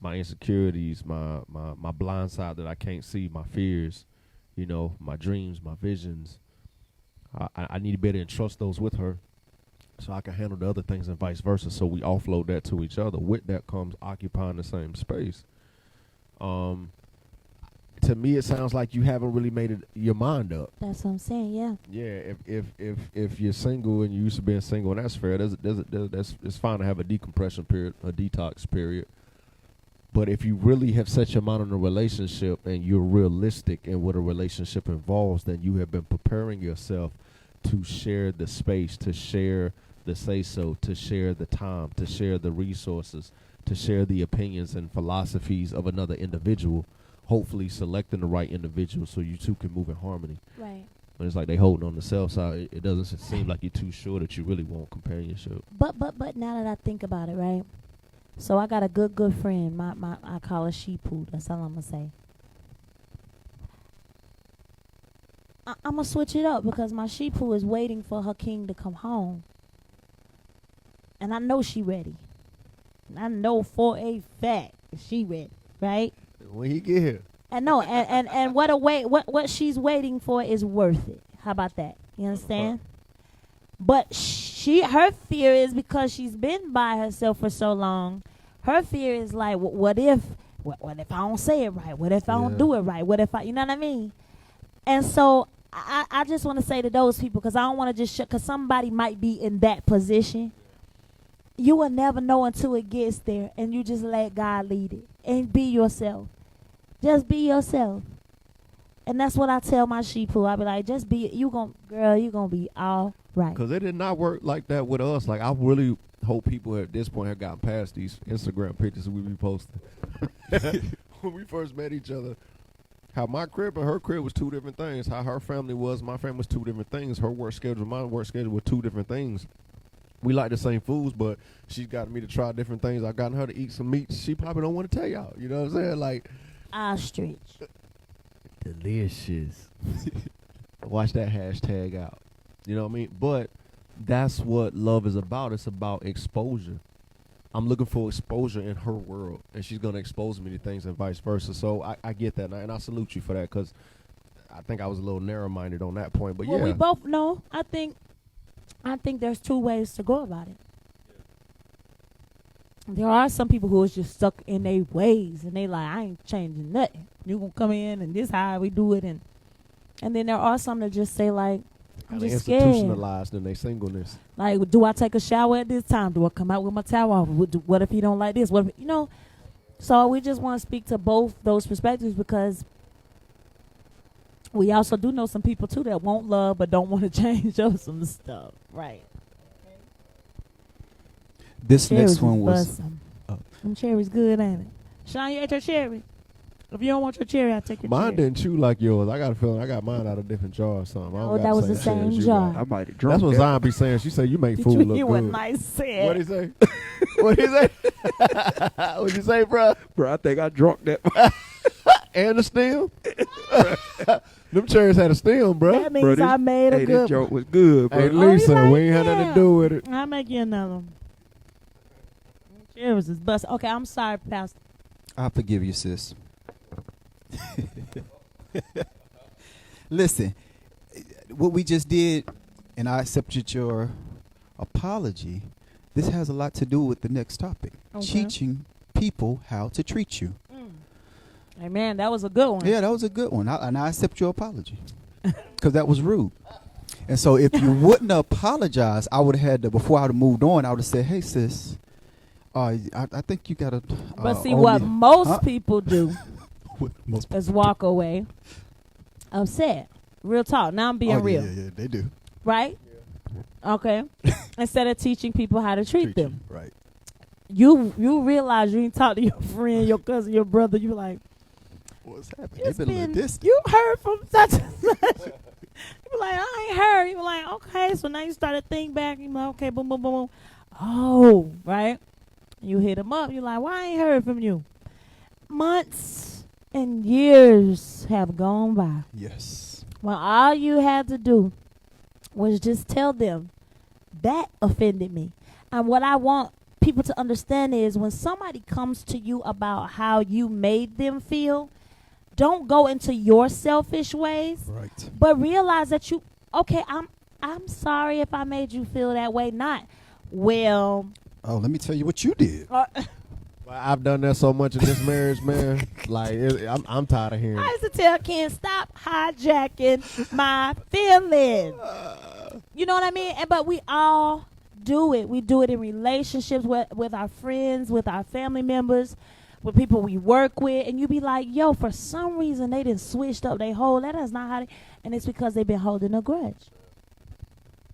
My insecurities, my blind side that I can't see, my fears, my dreams, my visions. I need to be able to entrust those with her so I can handle the other things and vice versa. So we offload that to each other. With that comes occupying the same space. To me, it sounds like you haven't really made your mind up. That's what I'm saying, yeah. Yeah, if you're single and you used to being single, and that's fair. It's fine to have a decompression period, a detox period. But if you really have set your mind on a relationship and you're realistic in what a relationship involves, then you have been preparing yourself to share the space, to share the say-so, to share the time, to share the resources, to share the opinions and philosophies of another individual, hopefully selecting the right individual so you two can move in harmony. Right. But it's like they holding on the self side. It doesn't seem like you're too sure that you really want companionship. But now that I think about it, right? So I got a good friend. I call her Sheepoo. That's all I'm gonna say. I'm gonna switch it up because my Sheepoo is waiting for her king to come home, and I know she ready. I know for a fact she ready, right? When he get here. And no, and what she's waiting for is worth it. How about that? You understand? But her fear is because she's been by herself for so long. Her fear is like, what if I don't say it right? What if I don't do it right? What if you know what I mean? And so I just want to say to those people, because I don't want to just because somebody might be in that position. You will never know until it gets there, and you just let God lead it and be yourself. Just be yourself. And that's what I tell my Sheepoo. I be like, just be, you gonna be all right. Because it did not work like that with us. Like, I really hope people at this point have gotten past these Instagram pictures we be posting. When we first met each other, how my crib and her crib was two different things. How her family was, my family was two different things. Her work schedule, my work schedule were two different things. We like the same foods, but she's gotten me to try different things. I've gotten her to eat some meat she probably don't want to tell y'all. You know what I'm saying? Like, ostrich. Delicious. Watch that hashtag out. You know what I mean? But that's what love is about. It's about exposure. I'm looking for exposure in her world, and she's going to expose me to things and vice versa. So I get that, and I salute you for that, because I think I was a little narrow-minded on that point. But well, yeah. we both know. I think there's two ways to go about it. There are some people who is just stuck in their ways, and they like, I ain't changing nothing. You gonna come in, and this how we do it, and then there are some that just say like, I'm Kinda just scared. institutionalized in their singleness. Like, do I take a shower at this time? Do I come out with my towel off? What if he don't like this? What if, So we just want to speak to both those perspectives because we also do know some people too that won't love but don't want to change up some stuff. Right. This Cherries next one is was. bussin'. Them cherries good, ain't it? Sean, you ate your cherry? If you don't want your cherry, I'll take your Mine cherry. didn't chew like yours. I got a feeling I got mine out of a different jar or something. I don't Oh, got that was the shit as same you jar. got. I might have drunk That's what that. Zion be saying. She said you make Did food you look hear what good. Nice said? What'd he say? What'd he say? What'd you say, bro? Bro, I think I drunk that. And the stem? Them cherries had a stem, bro. That means I made a Hey, good this joke was good, bro. Hey, you Lisa, like we ain't had nothing to that? do with it. I'll make you another one. Cherries is bust. Okay, I'm sorry, Pastor. I forgive you, sis. Listen, what we just did, and I accepted your apology. This has a lot to do with the next topic: Okay. teaching people how to treat you. Hey, man, that was a good one. Yeah, that was a good one, and I accept your apology because that was rude. And so, if you wouldn't apologize, I would have had to. Before I would have moved on, I would have said, "Hey, sis, I think you gotta." But see, owe what me-" most Huh? people do What most is walk away upset. Real talk. Now I'm being real. Yeah, they do. Right? Okay. Instead of teaching people how to treat them. Right. You realize you ain't talk to your friend, your cousin, your brother. You like, What's happening? it's They've been a little been, distant. you heard from such and such. You be like, I ain't heard. You be like, okay. So now you start to think back. You like, okay, boom, boom, boom, boom. Oh, right? You hit him up. You like, why I ain't heard from you? Months and years have gone by. Yes. Well, all you had to do was just tell them that offended me. And what I want people to understand is when somebody comes to you about how you made them feel, don't go into your selfish ways, Right. but realize that I'm sorry if I made you feel that way. Not, well, Oh, let me tell you what you did. I've done that so much in this marriage, man. Like, I'm tired of hearing I it. used to tell Ken, stop hijacking my feelings. You know what I mean? But we all do it. We do it in relationships with our friends, with our family members, with people we work with. And you be like, yo, for some reason they done switched up their whole. That is not how they. And it's because they've been holding a grudge.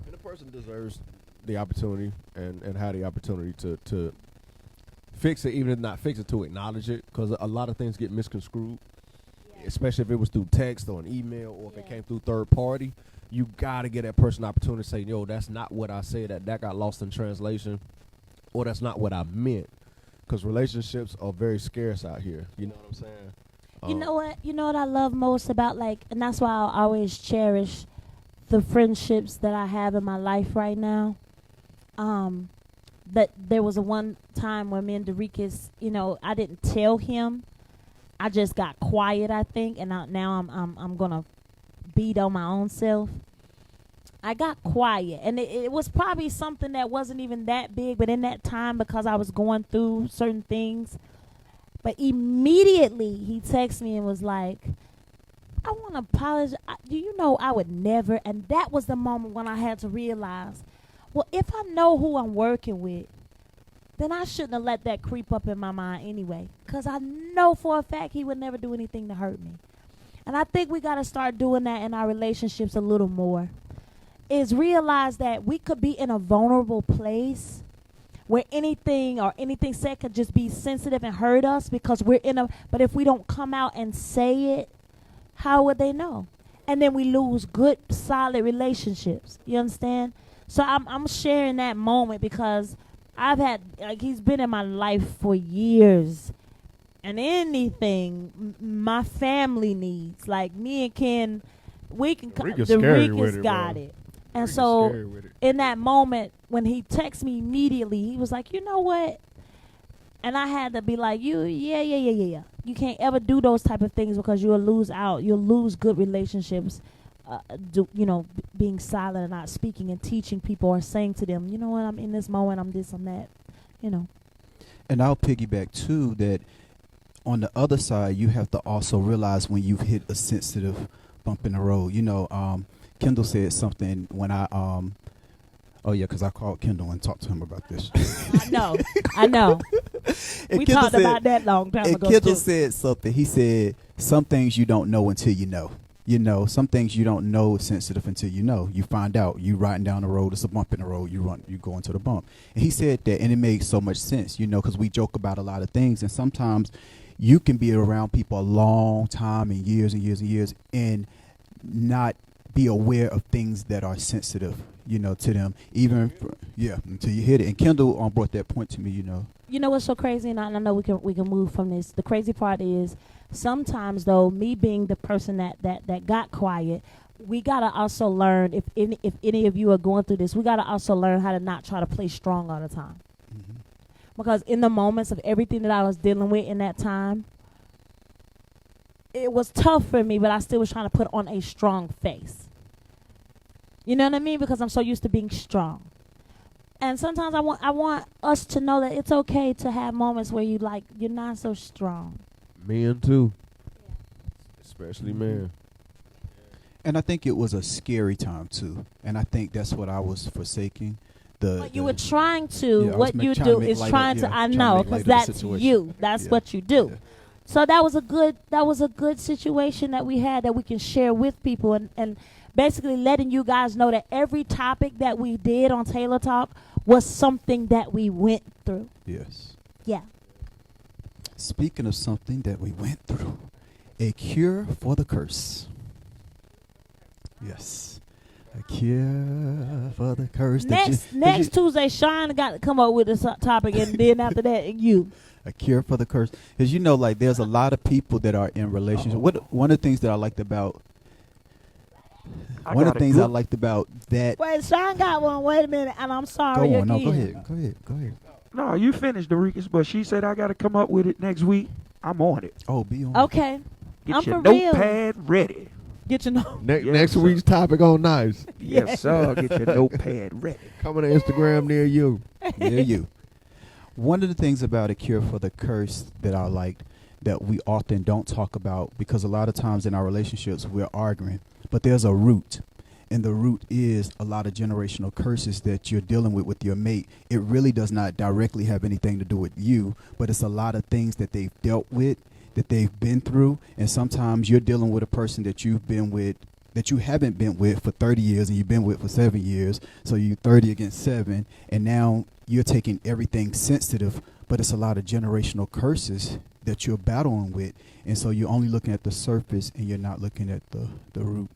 And the person deserves the opportunity and have the opportunity to fix it, even if not fix it, to acknowledge it, because a lot of things get misconstrued, especially if it was through text or an email or if it came through third party. You got to get that person an opportunity to say, yo, that's not what I said, that got lost in translation, or that's not what I meant, because relationships are very scarce out here. You know what I'm saying? You know what I love most about, like, and that's why I always cherish the friendships that I have in my life right now. That there was a one time when me and Derekus, I didn't tell him. I just got quiet, I think, and now I'm gonna beat on my own self. I got quiet, and it was probably something that wasn't even that big, but in that time, because I was going through certain things. But immediately he texted me and was like, I want to apologize. Do you know I would never? And that was the moment when I had to realize, well, if I know who I'm working with, then I shouldn't have let that creep up in my mind anyway. Because I know for a fact he would never do anything to hurt me. And I think we got to start doing that in our relationships a little more. Is realize that we could be in a vulnerable place where anything said could just be sensitive and hurt us because but if we don't come out and say it, how would they know? And then we lose good, solid relationships. You understand? So I'm sharing that moment because I've had, he's been in my life for years. And anything my family needs, like me and Ken, we can Derekus got it. And so in that moment, when he texted me immediately, he was like, you know what? And I had to be like, yeah. You can't ever do those type of things because you'll lose out. You'll lose good relationships, being silent and not speaking and teaching people or saying to them, you know what, I'm in this moment, I'm this, I'm that, And I'll piggyback, too, that on the other side, you have to also realize when you've hit a sensitive bump in the road. Kendall said something when I oh yeah, because I called Kendall and talked to him about this. I know. And We Kendall talked about that long time and ago. Kendall too. said something. He said, some things you don't know until you know. You know, some things you don't know is sensitive until you know. You find out. You riding down the road, it's a bump in the road. You go into the bump. And he said that, and it made so much sense, you know, because we joke about a lot of things. And sometimes you can be around people a long time and years and years and years and not be aware of things that are sensitive, you know, to them. Even, until you hit it. And Kendall brought that point to me, you know. You know what's so crazy, and I know we can move from this. The crazy part is sometimes, though, me being the person that got quiet, we gotta also learn. If any of you are going through this, we gotta also learn how to not try to play strong all the time. Mm-hmm. Because in the moments of everything that I was dealing with in that time, it was tough for me, but I still was trying to put on a strong face. You know what I mean? Because I'm so used to being strong. And sometimes I want us to know that it's okay to have moments where you're not so strong. Men too. Especially men. And I think it was a scary time too. And I think that's what I was forsaking. What you were trying to, Yeah, I what was you trying do to make is light trying of- to, yeah, I trying to know, make because light of the that's situation. you. That's Yeah. what you do. Yeah. So that was a good situation that we had that we can share with people and basically letting you guys know that every topic that we did on Taylor Talk was something that we went through. Yes. Yeah. Speaking of something that we went through, a cure for the curse. Yes. A cure for the curse. Next Tuesday, Sean got to come up with this topic, and then after that, you. A cure for the curse. Because you know, like, there's a lot of people that are in relationships. One of the things that I liked about that. Wait, Sean got one. Wait a minute, and I'm sorry. Go on. No, again. go ahead. No, you finished, Dorikas, but she said I got to come up with it next week. I'm on it. Oh, be on. Okay. Get I'm your for real. notepad ready. Get your note. Yes, Next sir. week's topic on knives. Yes, sir. Get your notepad ready. Coming to Instagram near you. Near you. One of the things about a cure for the curse that I liked that we often don't talk about, because a lot of times in our relationships we're arguing, but there's a root. And the root is a lot of generational curses that you're dealing with your mate. It really does not directly have anything to do with you, but it's a lot of things that they've dealt with, that they've been through. And sometimes you're dealing with a person that you've been with, that you haven't been with for 30 years and you've been with for 7 years. So you 30 against 7. And now you're taking everything sensitive, but it's a lot of generational curses that you're battling with. And so you're only looking at the surface and you're not looking at the root.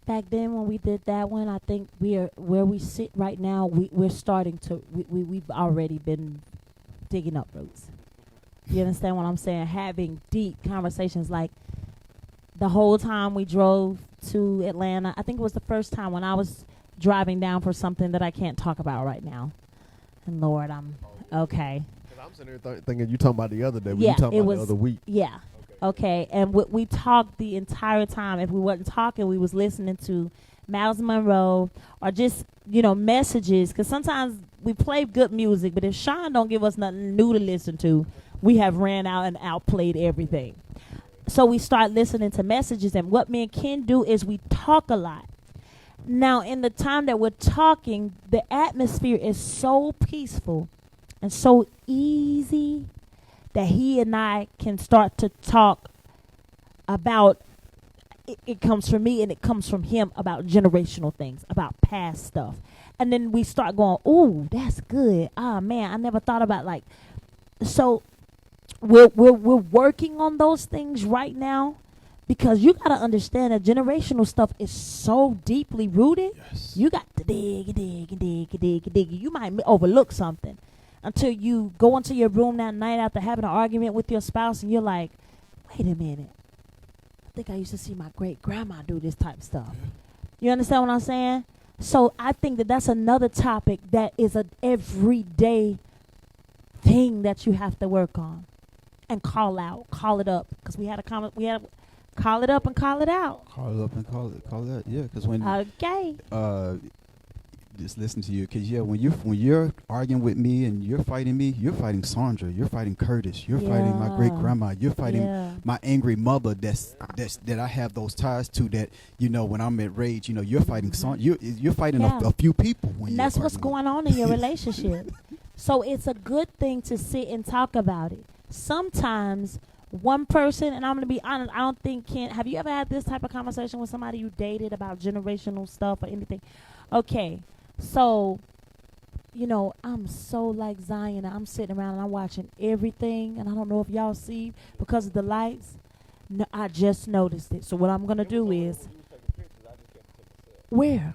Back then when we did that one, I think where we sit right now, we're starting to, we've already been digging up roots. You understand what I'm saying? Having deep conversations, like the whole time we drove to Atlanta. I think it was the first time when I was driving down for something that I can't talk about right now. And Lord, I'm okay. I'm sitting there thinking you talking about the other day. Yeah, you talking it about was the other week. Yeah. Okay, and we talked the entire time. If we wasn't talking, we was listening to Miles Monroe or just, messages. Because sometimes we play good music, but if Sean don't give us nothing new to listen to, we have ran out and outplayed everything. So we start listening to messages, and what me and Ken do is we talk a lot. Now, in the time that we're talking, the atmosphere is so peaceful and so easy that he and I can start to talk about, it comes from me and it comes from him, about generational things, about past stuff. And then we start going, ooh, that's good. Ah, man, I never thought about so we're working on those things right now, because you got to understand that generational stuff is so deeply rooted. Yes. You got to dig. You might overlook something until you go into your room that night after having an argument with your spouse and you're like, wait a minute. I think I used to see my great grandma do this type of stuff. You understand what I'm saying? So I think that that's another topic that is an everyday thing that you have to work on and call it up, because we had a comment. We had call it up and call it out. Call it up and call it out. Yeah, because when Okay. just listen to you, because when you're arguing with me and you're fighting Sandra, you're fighting Curtis, you're fighting my great grandma, you're fighting my angry mother. That I have those ties to. That when I'm at rage, you're fighting you're fighting a few people. And that's what's going on in your relationship. So it's a good thing to sit and talk about it. Sometimes one person, and I'm going to be honest, I don't think have you ever had this type of conversation with somebody you dated about generational stuff or anything? Okay, so, I'm so like Zion. I'm sitting around and I'm watching everything, and I don't know if y'all see because of the lights. No, I just noticed it. So what I'm going to do is, where?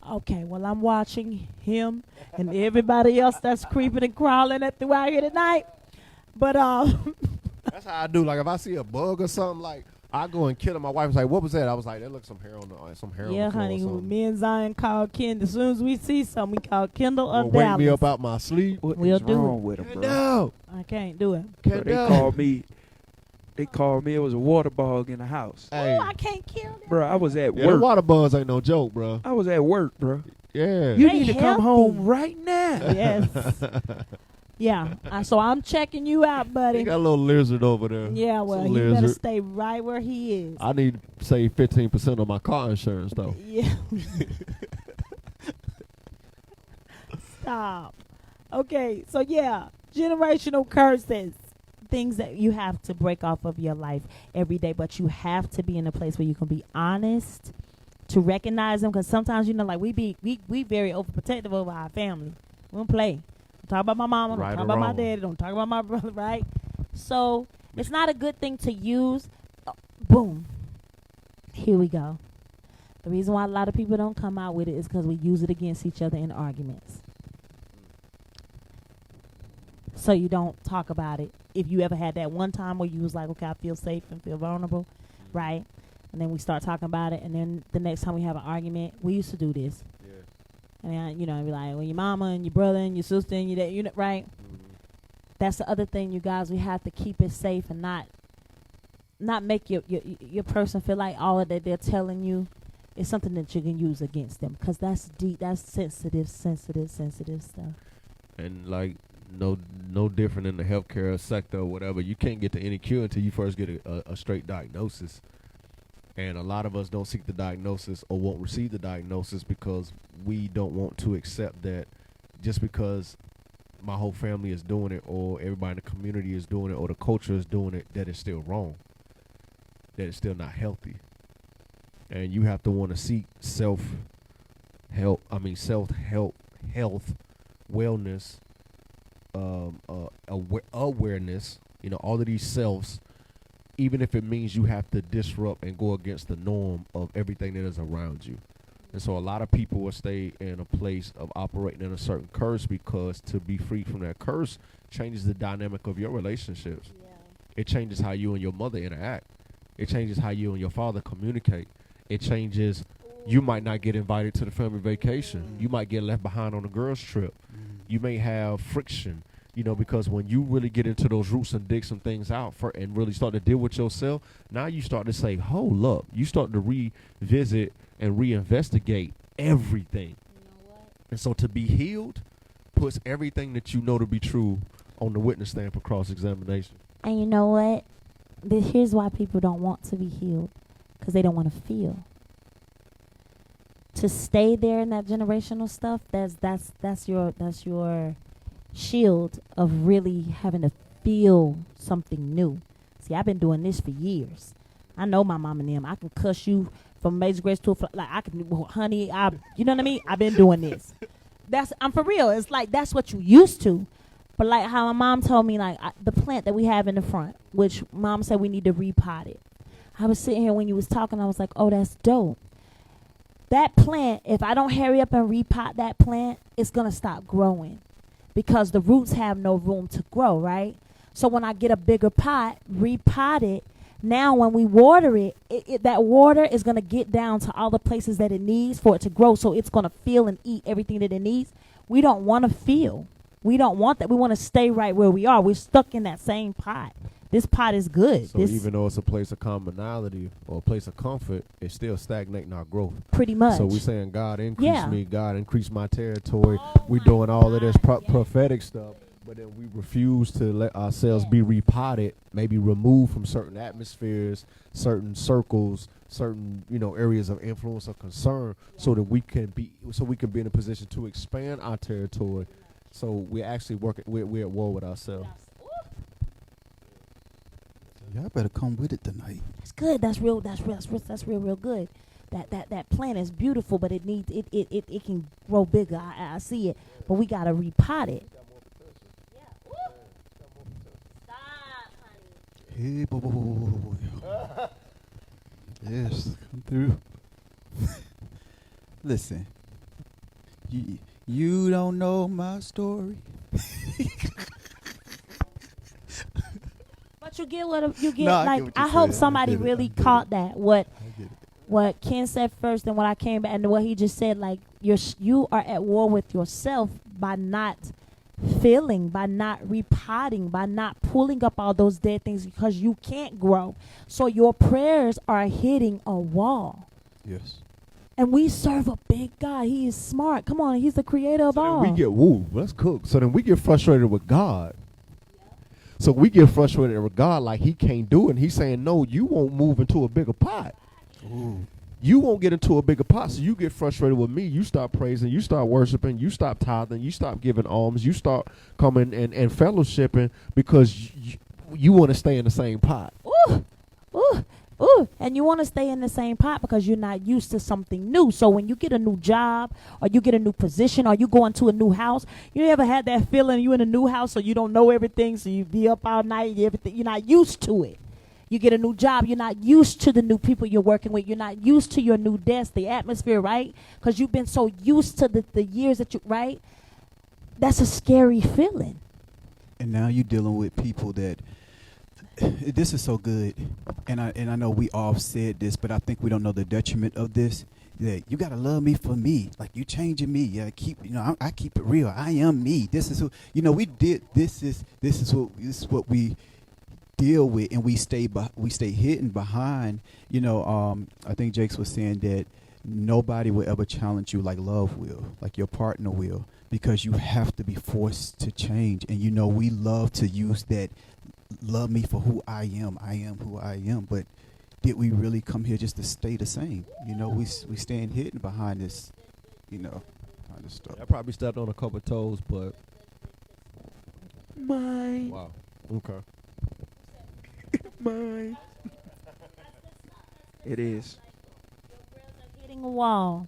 Okay, well, I'm watching him and everybody else that's creeping and crawling throughout here tonight. But that's how I do. Like if I see a bug or something, like I go and kill it. My wife's like, "What was that?" I was like, "That looks some hair on the floor." Yeah, honey. Me and Zion called Kendall. As soon as we see something, we call Kendall or Dallas. Wake me up out my sleep. What we'll is do wrong it. with him, bro? No, I can't do it. Bro, They called me. It was a water bug in the house. Hey. Oh, I can't kill them. Bro, I was at The work. water bugs ain't no joke, bro. I was at work, bro. Yeah. You They need to come healthy. home right now. Yes. Yeah. So I'm checking you out, buddy. He got a little lizard over there. Yeah, well, Some he better lizard. stay right where he is. I need to save 15% on my car insurance, though. Yeah. Stop. Okay, so yeah, generational curses. Things that you have to break off of your life every day, but you have to be in a place where you can be honest to recognize them, because sometimes like we very overprotective over our family. We don't play. Don't talk about my mama, don't Right talk or about my wrong. daddy, don't talk about my brother, right? So it's not a good thing to use. Boom. Here we go. The reason why a lot of people don't come out with it is because we use it against each other in arguments. So you don't talk about it. If you ever had that one time where you was like, okay, I feel safe and feel vulnerable, right? And then we start talking about it, and then the next time we have an argument, we used to do this. Yeah. And then, be like, well, your mama and your brother and your sister and your dad, right? Mm-hmm. That's the other thing, you guys. We have to keep it safe and not make your person feel like all of that they're telling you is something that you can use against them, because that's deep, that's sensitive stuff. And like no different in the healthcare sector or whatever. You can't get to any cure until you first get a straight diagnosis. And a lot of us don't seek the diagnosis or won't receive the diagnosis because we don't want to accept that just because my whole family is doing it or everybody in the community is doing it or the culture is doing it, that it's still wrong, that it's still not healthy. And you have to want to seek self-help, health, wellness, awareness, all of these selves, even if it means you have to disrupt and go against the norm of everything that is around you. And so a lot of people will stay in a place of operating in a certain curse because to be free from that curse changes the dynamic of your relationships. Yeah. It changes how you and your mother interact. It changes how you and your father communicate. It changes. You might not get invited to the family vacation. You might get left behind on a girls' trip. You may have friction, because when you really get into those roots and dig some things out and really start to deal with yourself, now you start to say, hold up. You start to revisit and reinvestigate everything. And so to be healed puts everything that you know to be true on the witness stand for cross-examination. And you know what? Here's why people don't want to be healed, because they don't want to feel. To stay there in that generational stuff, that's your shield of really having to feel something new. See, I've been doing this for years. I know my mom and them. I can cuss you from amazing grace to I can, honey. You know what I mean? I've been doing this. I'm for real. It's like that's what you used to. But like how my mom told me, like the plant that we have in the front, which mom said we need to repot it. I was sitting here when you was talking. I was like, oh, that's dope. That plant, if I don't hurry up and repot that plant, it's going to stop growing because the roots have no room to grow, right? So when I get a bigger pot, repot it, now when we water it, that water is going to get down to all the places that it needs for it to grow, so it's going to feel and eat everything that it needs. We don't want to feel. We don't want that. We want to stay right where we are. We're stuck in that same pot. This pot is good. So even though it's a place of commonality or a place of comfort, it's still stagnating our growth. Pretty much. So we're saying, God increase me, God increase my territory. We're doing all of this prophetic stuff, but then we refuse to let ourselves be repotted, maybe removed from certain atmospheres, certain circles, certain areas of influence or concern, so that we can be in a position to expand our territory. So we're actually working. We're at war with ourselves. Y'all better come with it tonight. That's good. That's real good. That plant is beautiful, but it needs it can grow bigger. I see it, but we gotta repot it. Stop, honey. Hey, boy. Yes, come through. Listen, you don't know my story. But you get what you get. No, I hope somebody really caught that. What Ken said first, and what I came back, and what he just said. Like you are at war with yourself by not feeling, by not repotting, by not pulling up all those dead things, because you can't grow. So your prayers are hitting a wall. Yes. And we serve a big God. He is smart. Come on, he's the creator of all. We get let's cook. So then we get frustrated with God. So we get frustrated with God like he can't do it. And he's saying, no, you won't move into a bigger pot. Ooh. You won't get into a bigger pot. So you get frustrated with me. You stop praising. You start worshiping. You stop tithing. You stop giving alms. You start coming and fellowshipping because you want to stay in the same pot. Ooh, ooh, ooh. And you want to stay in the same pot because you're not used to something new. So when you get a new job or you get a new position or you go into a new house, you ever had that feeling you in a new house so you don't know everything, so you be up all night, everything, you're not used to it. You get a new job, you're not used to the new people you're working with. You're not used to your new desk, the atmosphere, right? Because you've been so used to the years that right? That's a scary feeling. And now you're dealing with people that, this is so good. And I know we all said this, but I think we don't know the detriment of this. That you got to love me for me. Like, you changing me. Yeah, I keep it real. I am me. This is who, this is what we deal with, and we stay hidden behind. I think Jakes was saying that nobody will ever challenge you like love will, like your partner will, because you have to be forced to change. And we love to use that, love me for who I am who I am. But did we really come here just to stay the same? We stand hidden behind this, behind this stuff. I probably stepped on a couple of toes, but Mine. wow, okay. Mine. It is. Hitting a wall,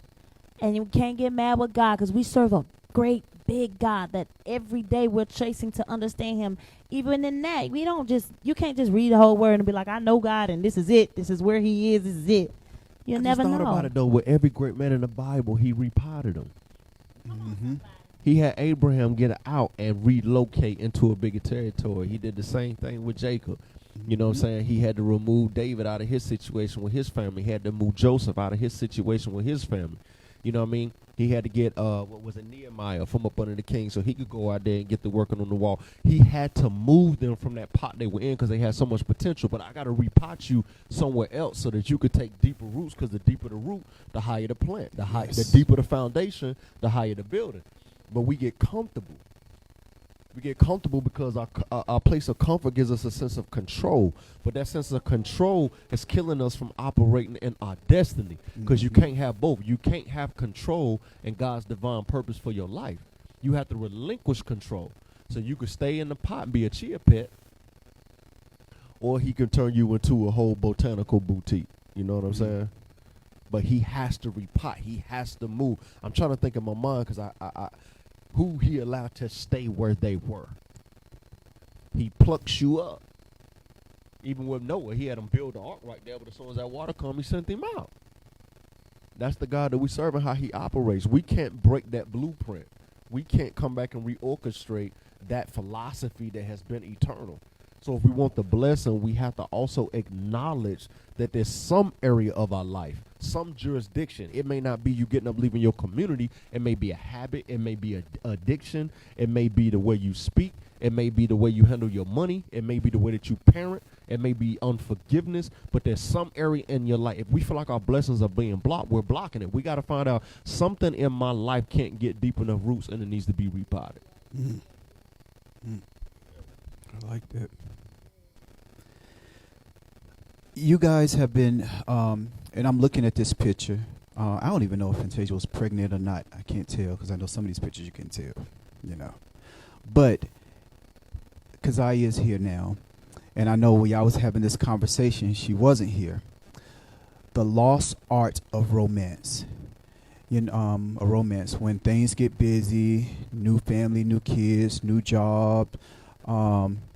and you can't get mad with God because we serve a great big God that every day we're chasing to understand him. Even in that, you can't just read the whole word and be like, I know God and this is it, this is where he is, this is it. You'll never know. I thought about it though. With every great man in the Bible, he repotted them. Mm-hmm. He had Abraham get out and relocate into a bigger territory. He did the same thing with Jacob. You know what I'm saying? He had to remove David out of his situation with his family. He had to move Joseph out of his situation with his family. You know what I mean? He had to get, Nehemiah from up under the king so he could go out there and get the working on the wall. He had to move them from that pot they were in because they had so much potential. But I got to repot you somewhere else so that you could take deeper roots, because the deeper the root, the higher the plant. The deeper the foundation, the higher the building. But we get comfortable. We get comfortable because our place of comfort gives us a sense of control. But that sense of control is killing us from operating in our destiny, because you can't have both. You can't have control and God's divine purpose for your life. You have to relinquish control. So you could stay in the pot and be a chia pet, or he can turn you into a whole botanical boutique. You know what I'm saying? But he has to repot. He has to move. I'm trying to think in my mind because who he allowed to stay where they were. He plucks you up. Even with Noah, he had him build the ark right there, but as soon as that water come, he sent him out. That's the God that we serve and how he operates. We can't break that blueprint. We can't come back and reorchestrate that philosophy that has been eternal. So if we want the blessing, we have to also acknowledge that there's some area of our life, some jurisdiction. It may not be you getting up leaving your community. It may be a habit. It may be an addiction. It may be the way you speak. It may be the way you handle your money. It may be the way that you parent. It may be unforgiveness. But there's some area in your life. If we feel like our blessings are being blocked, we're blocking it. We got to find out something in my life can't get deep enough roots and it needs to be repotted. I like that. You guys have been, and I'm looking at this picture. I don't even know if Fantasia was pregnant or not. I can't tell because I know some of these pictures you can tell, you know. But Keziah is here now, and I know when y'all was having this conversation, she wasn't here. The lost art of romance. You know, a romance when things get busy, new family, new kids, new job,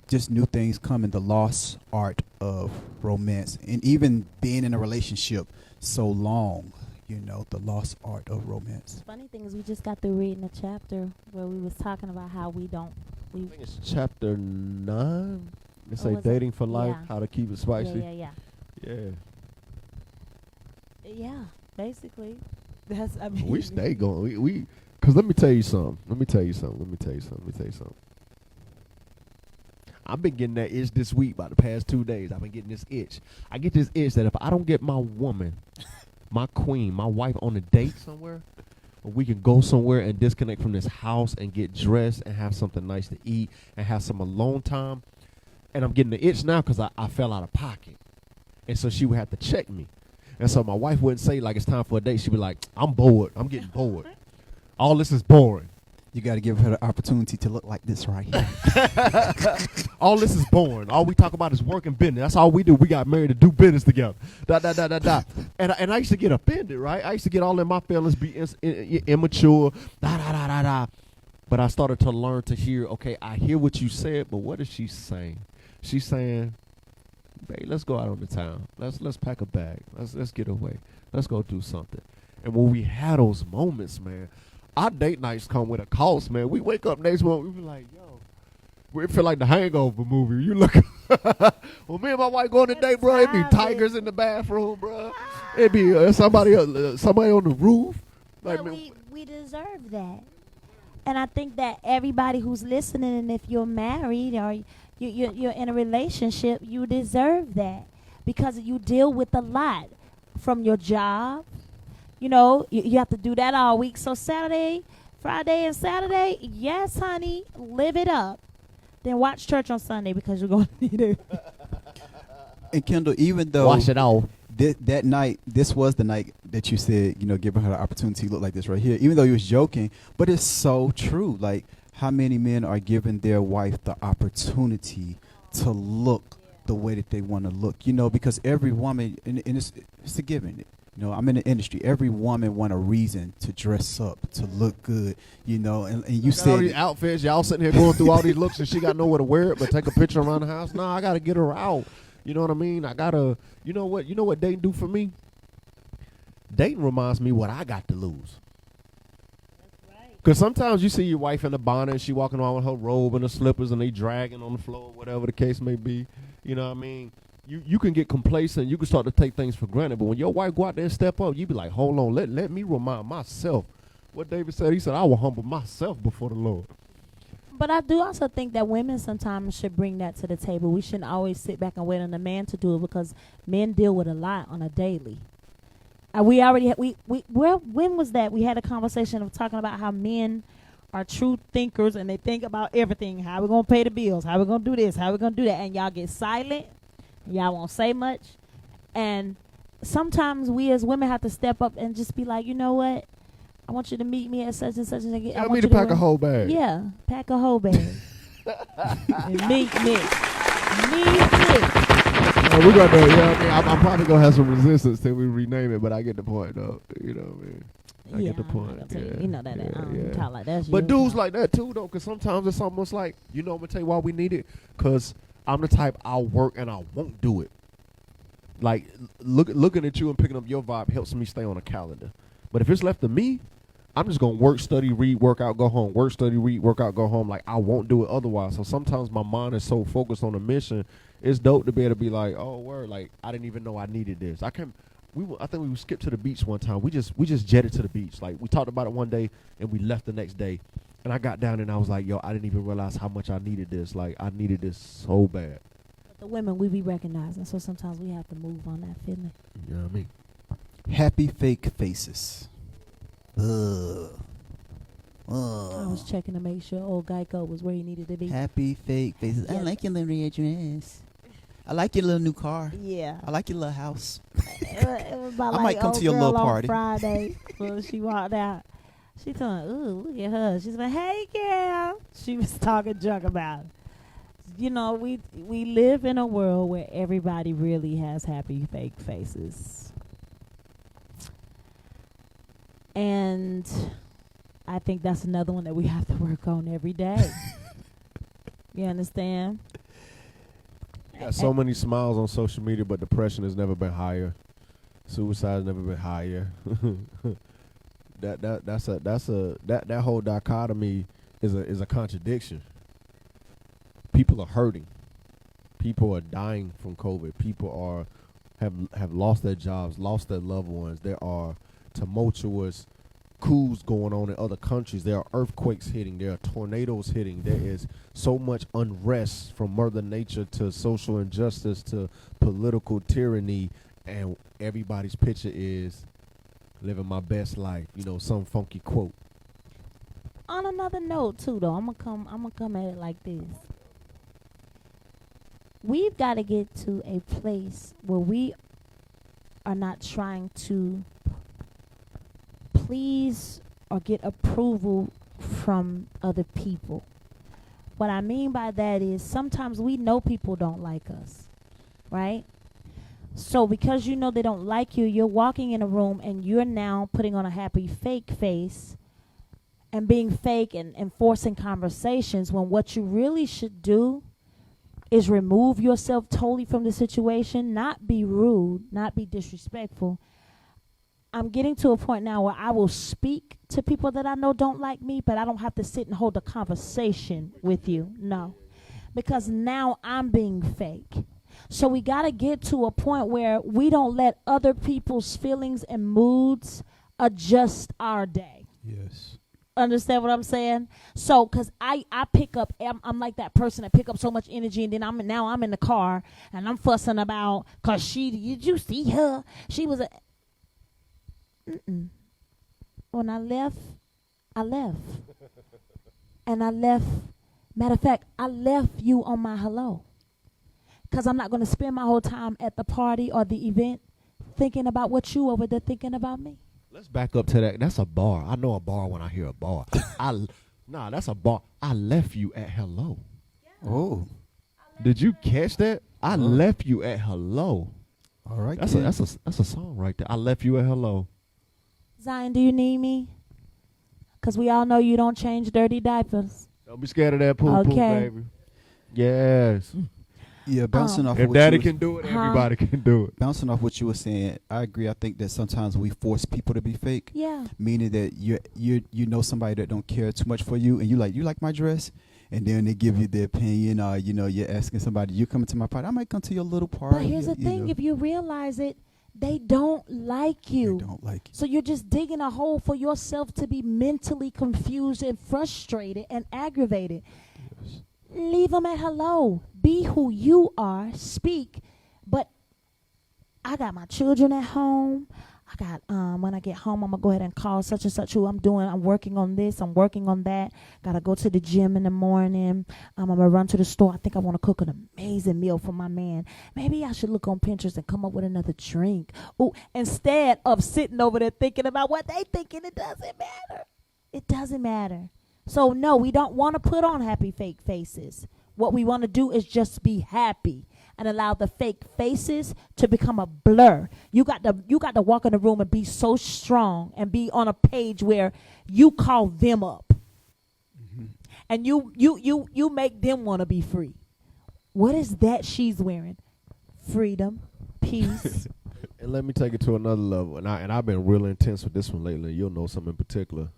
just new things coming. The lost art of romance, and even being in a relationship so long, you know, the lost art of romance. Funny thing is, we just got through reading a chapter where we was talking about how we don't. I think it's chapter 9. They say was dating it? for life, Yeah. how to keep it spicy. Yeah. Yeah. Basically, that's. I mean, We stay going. We because let me tell you something. I've been getting that itch this week by the past 2 days. I've been getting this itch. I get this itch that if I don't get my woman, my queen, my wife on a date somewhere, we can go somewhere and disconnect from this house and get dressed and have something nice to eat and have some alone time. And I'm getting the itch now because I fell out of pocket. And so she would have to check me. And so my wife wouldn't say, like, it's time for a date. She'd be like, I'm bored. I'm getting bored. All this is boring. You got to give her the opportunity to look like this right here. All this is boring. All we talk about is work and business. That's all we do. We got married to do business together. And I used to get offended, right? I used to get all in my feelings, be immature, But I started to learn to hear, okay, I hear what you said, but what is she saying? She's saying, babe, let's go out on the town. Let's pack a bag. Let's get away. Let's go do something. And when we had those moments, man, our date nights come with a cost, man. We wake up next morning, we be like, yo, we feel like the Hangover movie. You look, well, me and my wife going to date, bro. It be tigers in the bathroom, bro. It be somebody on the roof. Like, we deserve that. And I think that everybody who's listening, and if you're married or you're in a relationship, you deserve that because you deal with a lot from your job. You know, you have to do that all week. So Friday and Saturday, yes, honey, live it up. Then watch church on Sunday because you're going to need it. And Kendall, even though wash it off. That night, this was the night that you said, you know, giving her the opportunity to look like this right here, even though you was joking, but it's so true. Like, how many men are giving their wife the opportunity to look the way that they want to look? You know, because every woman, and it's a given. You know, I'm in the industry. Every woman want a reason to dress up, to look good. You know, and you said all these outfits, y'all sitting here going through all these looks, and she got nowhere to wear it, but take a picture around the house. No, I gotta get her out. You know what I mean? I gotta. You know what dating do for me? Dating reminds me what I got to lose. Because sometimes you see your wife in the bonnet and she walking around with her robe and her slippers and they dragging on the floor, whatever the case may be. You know what I mean? You can get complacent. You can start to take things for granted. But when your wife go out there and step up, you be like, hold on, let me remind myself. What David said, he said, I will humble myself before the Lord. But I do also think that women sometimes should bring that to the table. We shouldn't always sit back and wait on the man to do it because men deal with a lot on a daily. We already had, when was that? We had a conversation of talking about how men are true thinkers and they think about everything. How we going to pay the bills? How we going to do this? How we going to do that? And y'all get silent. Y'all won't say much. And sometimes we as women have to step up and just be like, you know what? I want you to meet me at such and such. And I want you to pack a whole bag. Yeah, pack a whole bag. And meet me. We're gonna, you know what I mean? I'm probably gonna have some resistance till we rename it, but I get the point, though. You know what I mean? I get the point. Yeah. You know that. Talk like that. But dudes like that too, though, because sometimes it's almost like, you know, I'm gonna tell you why we need it, because I'm the type, I'll work and I won't do it. Like looking at you and picking up your vibe helps me stay on a calendar. But if it's left to me, I'm just gonna work, study, read, work out, go home. Work, study, read, work out, go home. Like I won't do it otherwise. So sometimes my mind is so focused on a mission. It's dope to be able to be like, oh word, like I didn't even know I needed this. I think we skipped to the beach one time. We just jetted to the beach. Like we talked about it one day and we left the next day. And I got down and I was like, yo, I didn't even realize how much I needed this. Like I needed this so bad. But the women we be recognizing, so sometimes we have to move on that feeling. You know what I mean? Happy fake faces. I was checking to make sure old Geico was where he needed to be. Happy fake faces. I Yes. like your little red dress. I like your little new car. Yeah. I like your little house. It was about I like might come old to your girl little on party. Friday when she walked out. She told me, ooh, look at her. She's like, hey, girl. She was talking junk about it. You know, we live in a world where everybody really has happy fake faces. And I think that's another one that we have to work on every day. You understand? Got so many smiles on social media, but depression has never been higher. Suicide has never been higher. That whole dichotomy is a contradiction. People are hurting. People are dying from COVID. People have lost their jobs, lost their loved ones. There are tumultuous coups going on in other countries. There are earthquakes hitting. There are tornadoes hitting. There is so much unrest from Mother Nature to social injustice to political tyranny, and everybody's picture is living my best life. You know, some funky quote. On another note, too, though, I'm gonna come at it like this. We've got to get to a place where we are not trying to please or get approval from other people. What I mean by that is sometimes we know people don't like us, right? So because you know they don't like you, you're walking in a room and you're now putting on a happy fake face and being fake and forcing conversations when what you really should do is remove yourself totally from the situation, not be rude, not be disrespectful. I'm getting to a point now where I will speak to people that I know don't like me, but I don't have to sit and hold a conversation with you. No. Because now I'm being fake. So we got to get to a point where we don't let other people's feelings and moods adjust our day. Yes. Understand what I'm saying? So, because I pick up, I'm like that person that pick up so much energy, and then I'm in the car, and I'm fussing about, because did you see her? She was When I left. And I left, matter of fact, I left you on my hello. Because I'm not going to spend my whole time at the party or the event thinking about what you over there thinking about me. Let's back up to that. That's a bar. I know a bar when I hear a bar. That's a bar. I left you at hello. Yeah. Oh. Did you catch that? I left you at hello. All right. That's a song right there. I left you at hello. Zion, do you need me? Because we all know you don't change dirty diapers. Don't be scared of that poo poo, baby. Yes. Yeah, bouncing off if what daddy you can do it, everybody can do it. Bouncing off what you were saying, I agree. I think that sometimes we force people to be fake. Yeah. Meaning that you know somebody that don't care too much for you, and you like my dress, and then they give you their opinion, or you're asking somebody, you coming to my party? I might come to your little party. But here's the thing: if you realize it, they don't like you. They don't like you. So you're just digging a hole for yourself to be mentally confused and frustrated and aggravated. Yes. Leave them at hello. Be who you are. Speak. But I got my children at home. I got when I get home, I'm gonna go ahead and call such and such who I'm working on this, I'm working on that. Gotta go to the gym in the morning. I'm gonna run to the store. I think I want to cook an amazing meal for my man. Maybe I should look on Pinterest and come up with another drink. Oh, instead of sitting over there thinking about what they thinking, it doesn't matter. It doesn't matter. So no, we don't want to put on happy fake faces. What we want to do is just be happy and allow the fake faces to become a blur. You got to walk in the room and be so strong and be on a page where you call them up. Mm-hmm. And you make them want to be free. What is that she's wearing? Freedom, peace. And let me take it to another level. And I've been real intense with this one lately. You'll know something in particular.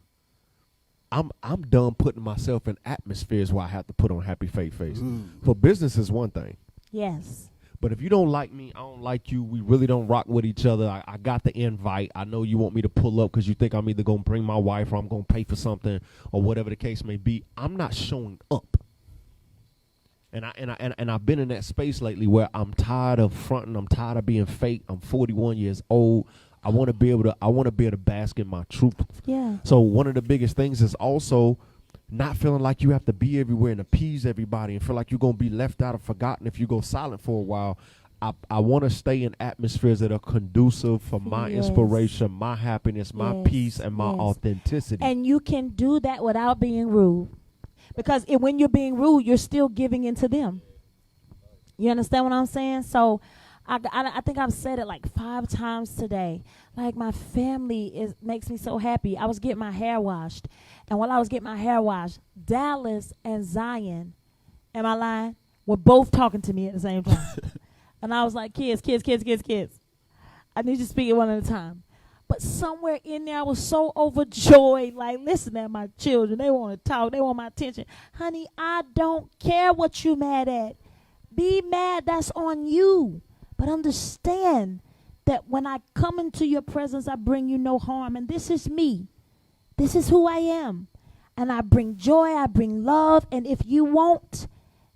I'm done putting myself in atmospheres where I have to put on happy face. Ooh. For business is one thing. Yes. But if you don't like me, I don't like you, we really don't rock with each other, I got the invite, I know you want me to pull up because you think I'm either going to bring my wife or I'm going to pay for something or whatever the case may be, I'm not showing up. And I've been in that space lately where I'm tired of fronting, I'm tired of being fake, I'm 41 years old, I want to be able to bask in my truth. Yeah. So one of the biggest things is also not feeling like you have to be everywhere and appease everybody and feel like you're going to be left out or forgotten if you go silent for a while. I want to stay in atmospheres that are conducive for my inspiration, my happiness, my peace, and my authenticity. And you can do that without being rude. Because when you're being rude, you're still giving into them. You understand what I'm saying? So I think I've said it like 5 times today. Like, my family makes me so happy. I was getting my hair washed. And while I was getting my hair washed, Dallas and Zion, am I lying, were both talking to me at the same time. And I was like, kids. I need you to speak it one at a time. But somewhere in there, I was so overjoyed. Like, listen at my children. They want to talk. They want my attention. Honey, I don't care what you mad at. Be mad. That's on you. But understand that when I come into your presence, I bring you no harm. And this is me. This is who I am. And I bring joy. I bring love. And if you want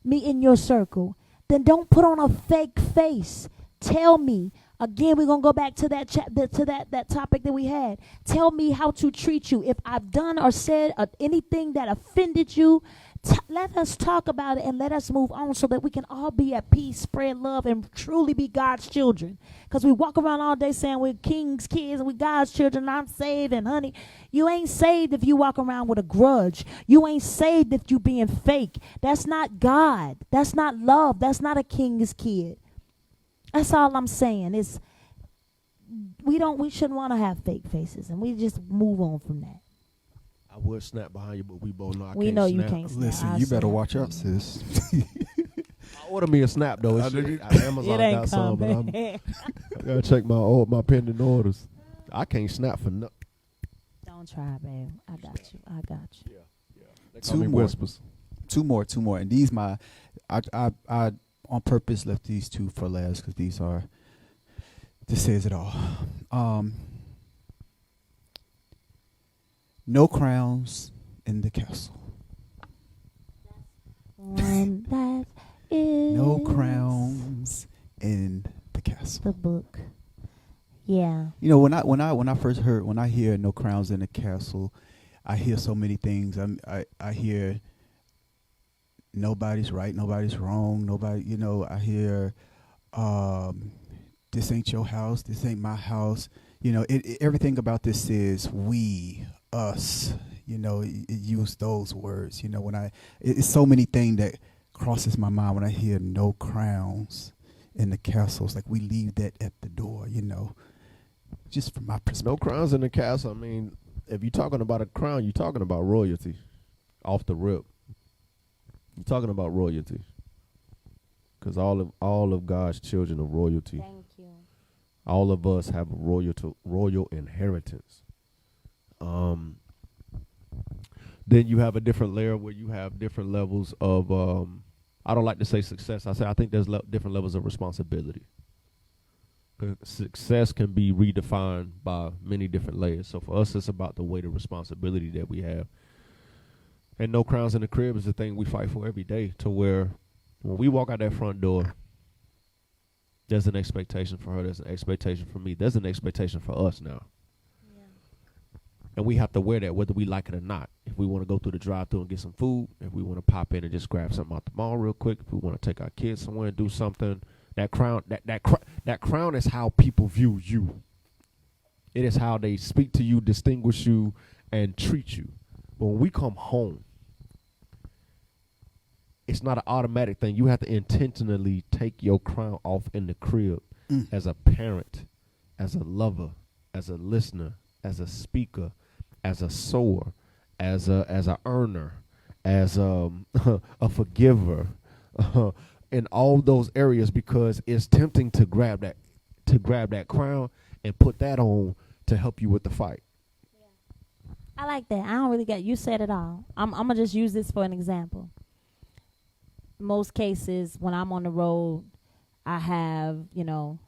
me in your circle, then don't put on a fake face. Tell me. Again, we're going to go back to that topic that we had. Tell me how to treat you. If I've done or said anything that offended you, let us talk about it and let us move on so that we can all be at peace, spread love, and truly be God's children. Because we walk around all day saying we're King's kids and we're God's children and I'm saved. And honey, you ain't saved if you walk around with a grudge. You ain't saved if you being fake. That's not God. That's not love. That's not a King's kid. That's all I'm saying. We shouldn't want to have fake faces, and we just move on from that. I would snap behind you, but we both know I we can't know snap. you can't snap. Listen, you better watch out, sis. Order me a snap though. Amazon it ain't got some, but I gotta check my pending orders. I can't snap for nothing. Don't try, babe. I got you. Yeah. They call me whispers. Two more, and these I on purpose left these 2 for last because this says it all. No crowns in the castle. One that is No crowns in the castle. the book. Yeah. You know, when I hear no crowns in the castle, I hear so many things. I hear nobody's right, nobody's wrong, nobody, I hear this ain't your house, this ain't my house. Everything about this is we, us, it use those words. It's so many things that crosses my mind when I hear no crowns in the castle. It's like we leave that at the door, just from my perspective. No crowns in the castle. I mean, if you're talking about a crown, you're talking about royalty off the rip. You're talking about royalty, because all of God's children are royalty. Thank you. All of us have a royal inheritance. Then you have a different layer where you have different levels of. I don't like to say success. I think there's different levels of responsibility. Success can be redefined by many different layers. So for us, it's about the weight of responsibility that we have. And no crowns in the crib is the thing we fight for every day, to where when we walk out that front door, there's an expectation for her, there's an expectation for me, there's an expectation for us now. Yeah. And we have to wear that whether we like it or not. If we want to go through the drive-thru and get some food, if we want to pop in and just grab something out the mall real quick, if we want to take our kids somewhere and do something, that crown is how people view you. It is how they speak to you, distinguish you, and treat you. But when we come home, it's not an automatic thing. You have to intentionally take your crown off in the crib as a parent, as a lover, as a listener, as a speaker, as a sower, as a earner, as a forgiver, in all those areas, because it's tempting to grab that crown and put that on to help you with the fight. I like that. I don't really get. You said it all. I'm gonna just use this for an example. Most cases, when I'm on the road, I have a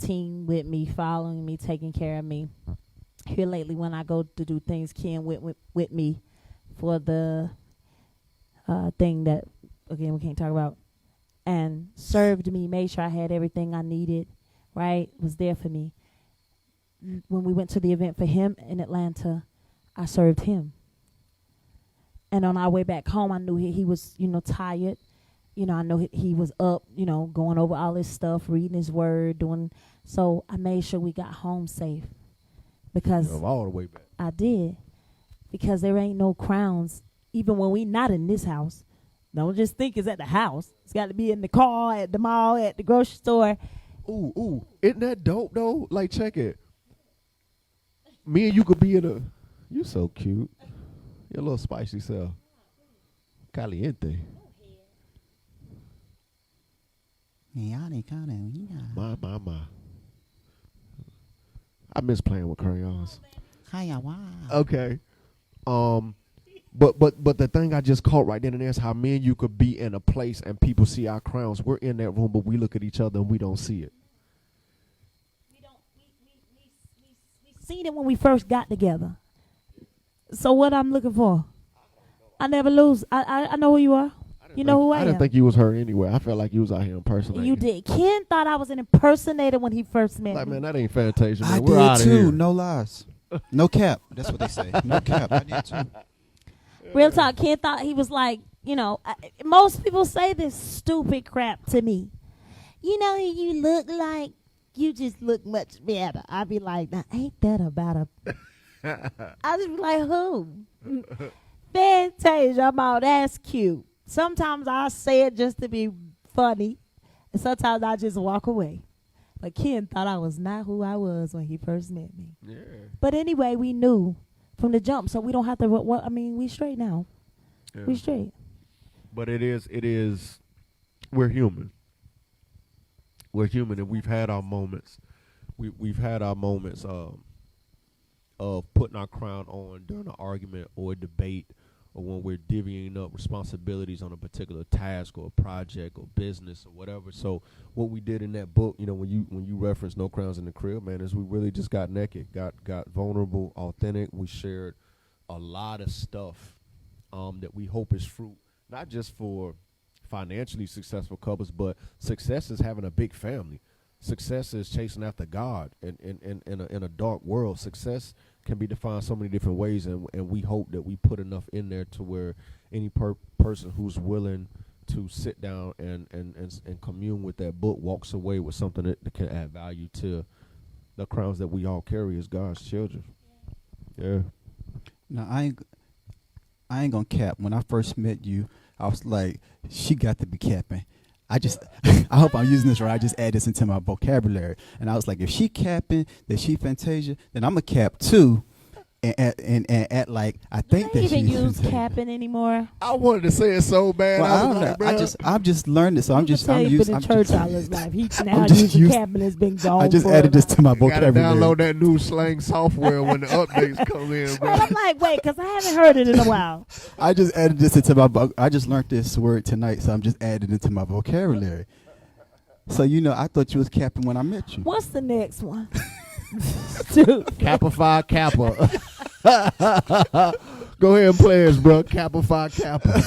team with me, following me, taking care of me. Here lately, when I go to do things, Ken with me for the thing that again we can't talk about, and served me, made sure I had everything I needed. Right, was there for me. When we went to the event for him in Atlanta, I served him. And on our way back home, I knew he was, tired. I know he was up, going over all his stuff, reading his word, doing. So I made sure we got home safe. Because all the way back. I did. Because there ain't no crowns, even when we not in this house. Don't just think it's at the house. It's got to be in the car, at the mall, at the grocery store. Ooh, isn't that dope though? Like, check it. Me and you could be in a. You so cute. You're a little spicy self. Caliente. My. I miss playing with crayons. Okay. But the thing I just caught right then and there is how me and you could be in a place and people see our crowns. We're in that room, but we look at each other and we don't see it. We seen it when we first got together. So what I'm looking for? I never lose. I know who you are. You know who I am. I didn't think you was her anyway. I felt like you was out here impersonating. You did. Ken thought I was an impersonator when he first met like, me. man, that ain't Fantasia. Man. I We're out did of too. here. No lies. No cap. That's what they say. No cap. I did too. Real talk. Ken thought he was like, most people say this stupid crap to me. You look like you just look much better. I be like, now, ain't that about a... I just be like, who? Fantasia, I'm out. That's cute. Sometimes I say it just to be funny, and sometimes I just walk away. But Ken thought I was not who I was when he first met me. Yeah. But anyway, we knew from the jump, so we don't have to. We straight now. Yeah. We straight. But it is. We're human. We're human, and we've had our moments. We've had our moments of putting our crown on during an argument or a debate, or when we're divvying up responsibilities on a particular task or a project or business or whatever. So what we did in that book, when you reference No Crowns in the Crib, man, is we really just got naked, got vulnerable, authentic. We shared a lot of stuff that we hope is fruit, not just for financially successful couples, but success is having a big family. Success is chasing after God in a dark world. Success can be defined so many different ways, and we hope that we put enough in there to where any person who's willing to sit down and commune with that book walks away with something that can add value to the crowns that we all carry as God's children. Yeah. Now I ain't gonna cap. When I first met you, I was like, she got to be capping. I hope I'm using this right. I just add this into my vocabulary. And I was like, if she capping, that she Fantasia, then I'm a cap too. And act like I think that she she's use capping anymore. I wanted to say it so bad. Well, I don't know. I've just learned it, so I'm using in church all his life. He now using capping has been gone. I just added this to my vocabulary. Gotta download that new slang software when the updates come in, bro. Well, I'm like, wait, because I haven't heard it in a while. I just added this into my. I just learned this word tonight, so I'm just adding it to my vocabulary. So I thought you was capping when I met you. What's the next one? Dude. Kappa Kappa. Go ahead and play us, bro. Kappa Kappa.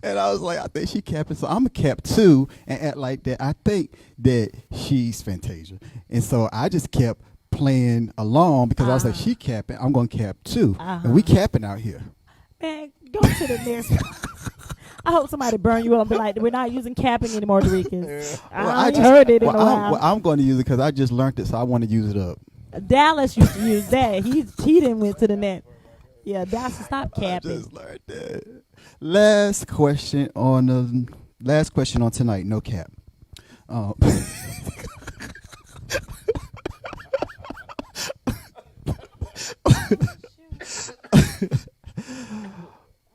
And I was like, I think she capping, so I'm a cap too, and act like that. I think that she's Fantasia, and so I just kept playing along because I was like, she capping, I'm gonna cap too, and we capping out here. Man, go to the next one. I hope somebody burn you up and be like, we're not using capping anymore, Derekas. I heard it in a while. I'm going to use it because I just learned it, so I want to use it up. Dallas used to use that. He didn't went to the net. Yeah, Dallas, stop capping. I just learned that. Last question on tonight. No cap.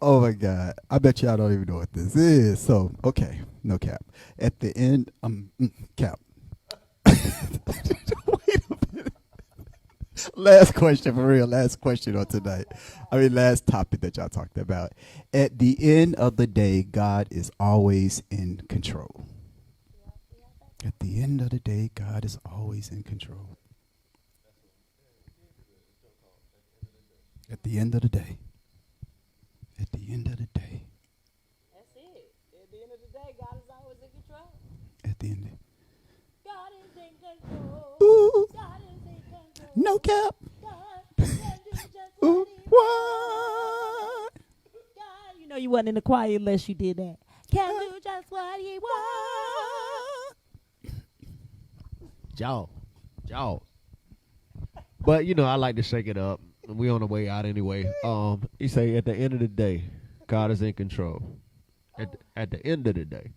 Oh my God. I bet y'all don't even know what this is. So, okay, no cap. At the end, cap. Wait a minute. Last question for real. Last question on tonight. Last topic that y'all talked about. At the end of the day, God is always in control. At the end of the day, God is always in control. At the end of the day. At the end of the day. That's it. At the end of the day, God is always in control. At the end. God is in control. Ooh. God is in control. No cap. God can do just Ooh. what he wants. What? God, you know you wasn't in the choir unless you did that. Can do just what he wants. Y'all. But I like to shake it up. We on the way out anyway. He say at the end of the day, God is in control. At the end of the day.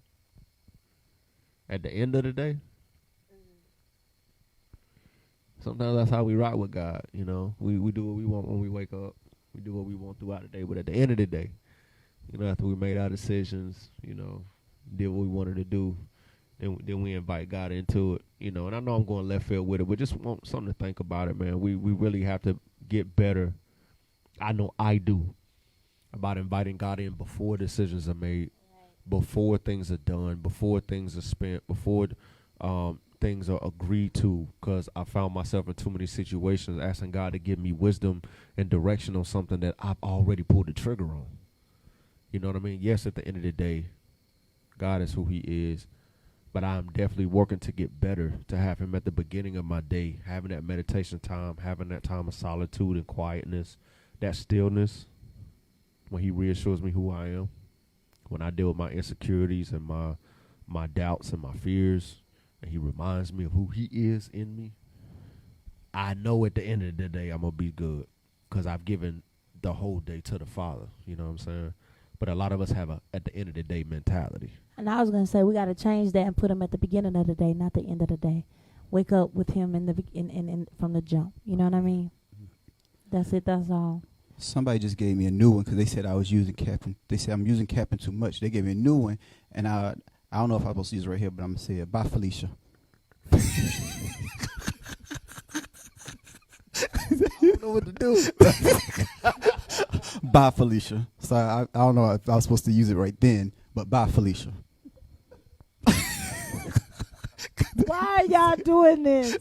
At the end of the day. Sometimes that's how we rock with God. We do what we want when we wake up. We do what we want throughout the day. But at the end of the day, after we made our decisions, did what we wanted to do, then we invite God into it. And I know I'm going left field with it, but just want something to think about it, man. We really have to get better. I know I do, about inviting God in before decisions are made, before things are done, before things are spent, before things are agreed to, because I found myself in too many situations asking God to give me wisdom and direction on something that I've already pulled the trigger on. You know what I mean? Yes, at the end of the day, God is who he is, but I'm definitely working to get better, to have him at the beginning of my day, having that meditation time, having that time of solitude and quietness, that stillness, when he reassures me who I am, when I deal with my insecurities and my doubts and my fears, and he reminds me of who he is in me. I know at the end of the day I'm going to be good because I've given the whole day to the Father. You know what I'm saying? But a lot of us have a at the end of the day mentality. And I was going to say we got to change that and put him at the beginning of the day, not the end of the day. Wake up with him in from the jump. You know what I mean? That's it. That's all. Somebody just gave me a new one because they said I was using capping. They said I'm using capping too much. They gave me a new one, and I don't know if I'm supposed to use it right here, but I'm going to say it. Bye, Felicia. I don't know what to do. Bye, Felicia. So I don't know if I was supposed to use it right then, but bye, Felicia. Why are y'all doing this?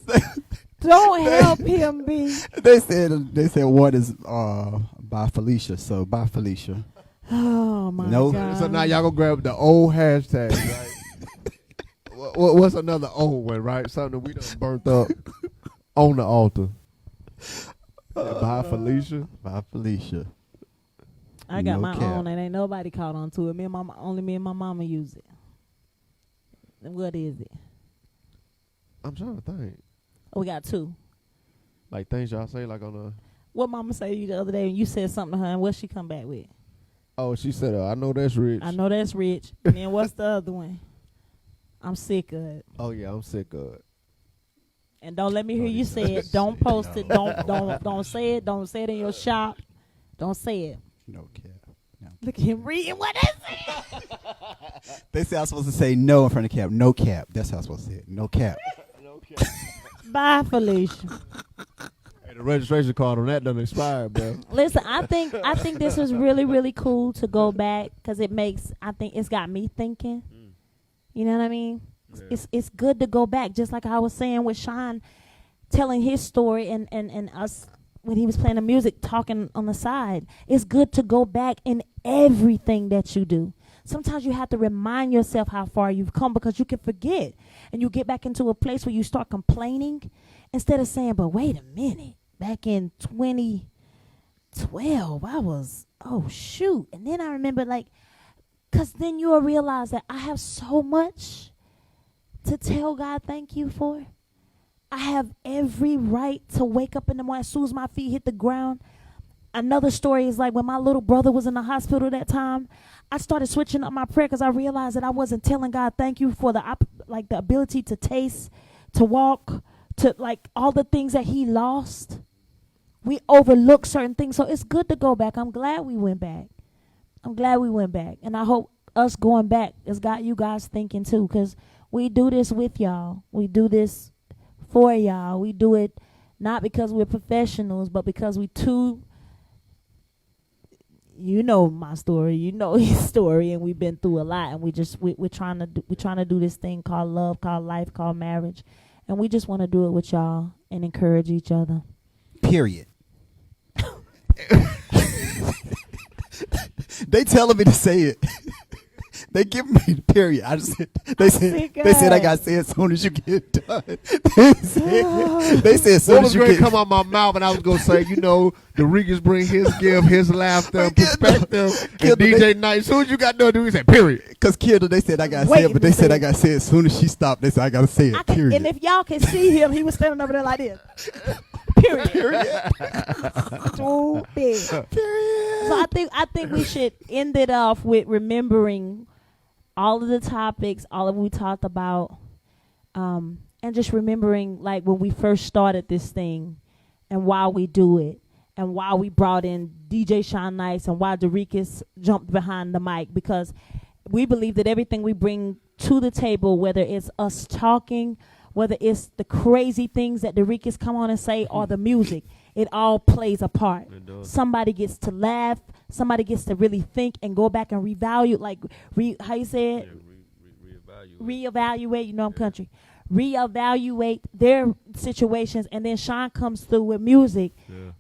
Don't help him, B. They said what is bye, Felicia. So bye, Felicia. Oh my God. So now y'all gonna grab the old hashtag, right? What's another old one, right? Something we done burnt up on the altar. Bye, Felicia. Bye, Felicia. I got my own, and ain't nobody caught on to it. Only me and my mama use it. And what is it? I'm trying to think. Oh, we got two. Like things y'all say, like on a. What mama say to you the other day when you said something to her, and what she come back with? Oh, she said, I know that's rich. I know that's rich. And then what's the other one? I'm sick of it. Oh yeah, I'm sick of it. And don't let me hear you say it. Don't post it. Don't say it. Don't say it in your shop. Don't say it. No cap. No. Look at him reading what is it? They say I was supposed to say no in front of cap. No cap. That's how I was supposed to say it. No cap. No cap. Bye, Felicia. Hey, the registration card on that done expired, bro. Listen, I think this is really, really cool to go back because I think it's got me thinking. You know what I mean? Yeah. It's good to go back, just like I was saying with Sean telling his story and us when he was playing the music, talking on the side. It's good to go back in everything that you do. Sometimes you have to remind yourself how far you've come because you can forget. And you get back into a place where you start complaining instead of saying, but wait a minute, back in 2012, I was, oh, shoot. And then I remember, because then you'll realize that I have so much to tell God thank you for. I have every right to wake up in the morning as soon as my feet hit the ground. Another story is like when my little brother was in the hospital that time, I started switching up my prayer because I realized that I wasn't telling God thank you for the ability to taste, to walk, to all the things that he lost. We overlook certain things. So it's good to go back. I'm glad we went back. And I hope us going back has got you guys thinking too, because we do this with y'all. We do this for y'all. We do it not because we're professionals, but because we too. You know my story, you know his story, and we've been through a lot, and we're trying to do this thing called love, called life, called marriage, and we just want to do it with y'all and encourage each other. Period. They telling me to say it. They give me the period. They said I got to say it as soon as you get done. They said as soon as you get come out my mouth, and I was gonna say, you know, the Regis bring his gift, his laughter, perspective, and DJ Night. As soon as you got done, he said period. Because Kendall, they said I got to say it, but they said I got to say it as soon as she stopped. They said I got to say it. Period. And if y'all can see him, he was standing over there like this. Period. Stupid. Period. So I think we should end it off with remembering all of the topics, all of what we talked about, and just remembering like when we first started this thing and why we do it and why we brought in DJ Sean Nice and why Derikas jumped behind the mic, because we believe that everything we bring to the table, whether it's us talking, whether it's the crazy things that Derikas come on and say or the music, it all plays a part. Somebody gets to laugh. Somebody gets to really think and go back and revalue, like, how you say it? Reevaluate. You know I'm country. Reevaluate their situations, and then Sean comes through with music,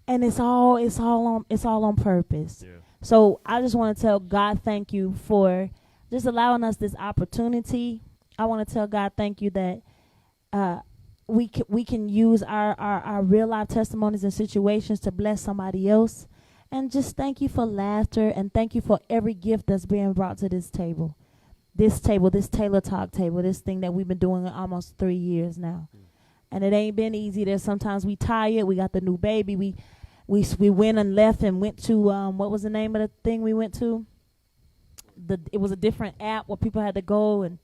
and it's all on purpose. Yeah. So I just want to tell God thank you for just allowing us this opportunity. I want to tell God thank you that we can use our real life testimonies and situations to bless somebody else. And just thank you for laughter, and thank you for every gift that's being brought to this table. This Taylor Talk table, this thing that we've been doing almost 3 years now. And it ain't been easy. There's sometimes we tired. We got the new baby. We went and left and went to, what was the name of the thing we went to? It was a different app where people had to go, and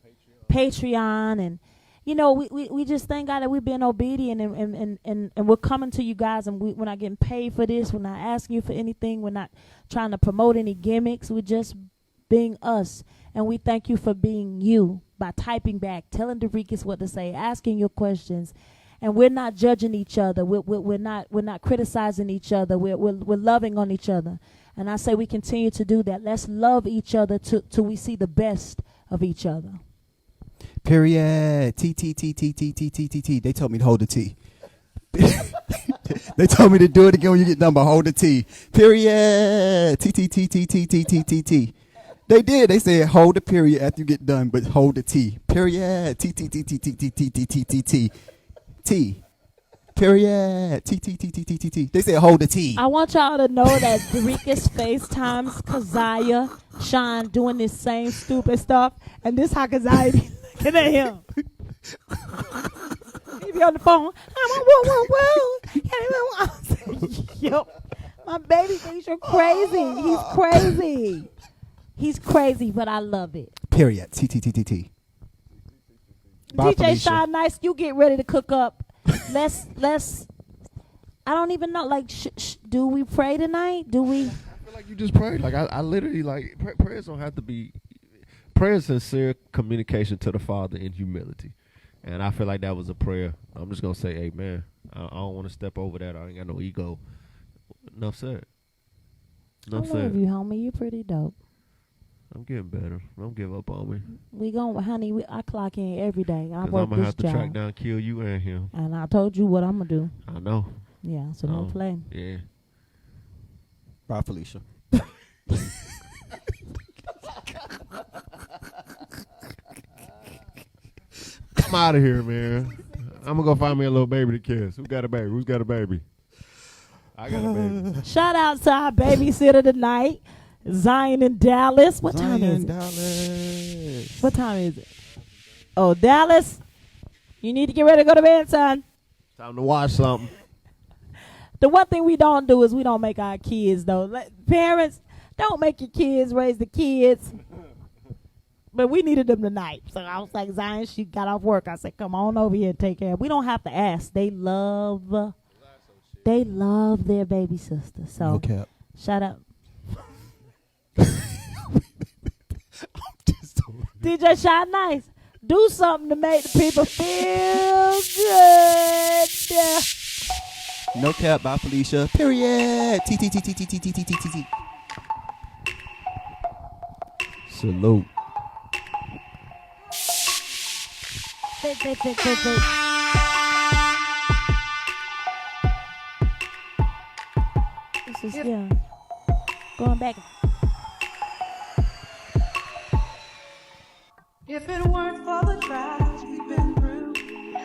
Patreon, and you know, we just thank God that we've been obedient, and we're coming to you guys, and we're not getting paid for this. We're not asking you for anything. We're not trying to promote any gimmicks. We're just being us. And we thank you for being you by typing back, telling Derikas what to say, asking your questions. And we're not judging each other. We're not criticizing each other. We're loving on each other. And I say we continue to do that. Let's love each other till we see the best of each other. Period. T. They told me to hold the T. They told me to do it again when you get done, but hold the T. Period. T. They did. They said hold the period after you get done, but hold the T. Period. T. Period. T. They said hold the T. I want y'all to know that Derikas FaceTimes Keziah, Sean doing this same stupid stuff, and this how Keziah be looking at him. He be on the phone. Yo, my baby thinks you're crazy. He's crazy. He's crazy, but I love it. Period. T. DJ Sean Nice, you get ready to cook up. Let's. I don't even know. Like, do we pray tonight? Do we? I feel like you just prayed. Like I literally like prayers don't have to be. Prayer is sincere communication to the Father in humility, and I feel like that was a prayer. I'm just gonna say amen. I don't want to step over that. I ain't got no ego. Enough said. I love you, homie. You're pretty dope. I'm getting better. Don't give up on me. We gon', honey. I clock in every day. I work this job. 'Cause I'm gonna have to track down, kill you and him. And I told you what I'm gonna do. I know. Yeah, so don't play. Yeah. Bye, Felicia. I'm out of here, man. I'm gonna go find me a little baby to kiss. Who got a baby? Who's got a baby? I got a baby. Shout out to our babysitter tonight, Zion in Dallas. What time is it? Dallas. What time is it? Oh, Dallas, you need to get ready to go to bed, son. Time to watch something. The one thing we don't do is we don't make our kids, though. Parents, don't make your kids raise the kids. But we needed them tonight. So I was like, Zion, she got off work. I said, come on over here and take care. We don't have to ask. They love their baby sister. So Okay. Shout out. DJ Shot Nice, do something to make the people feel good. No Cap by Felicia. Period. T T T T T T T T T T. Salute. Fit. This is going back. If it weren't for the trials we've been through,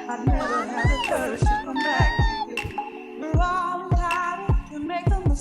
I'd never have the courage to come back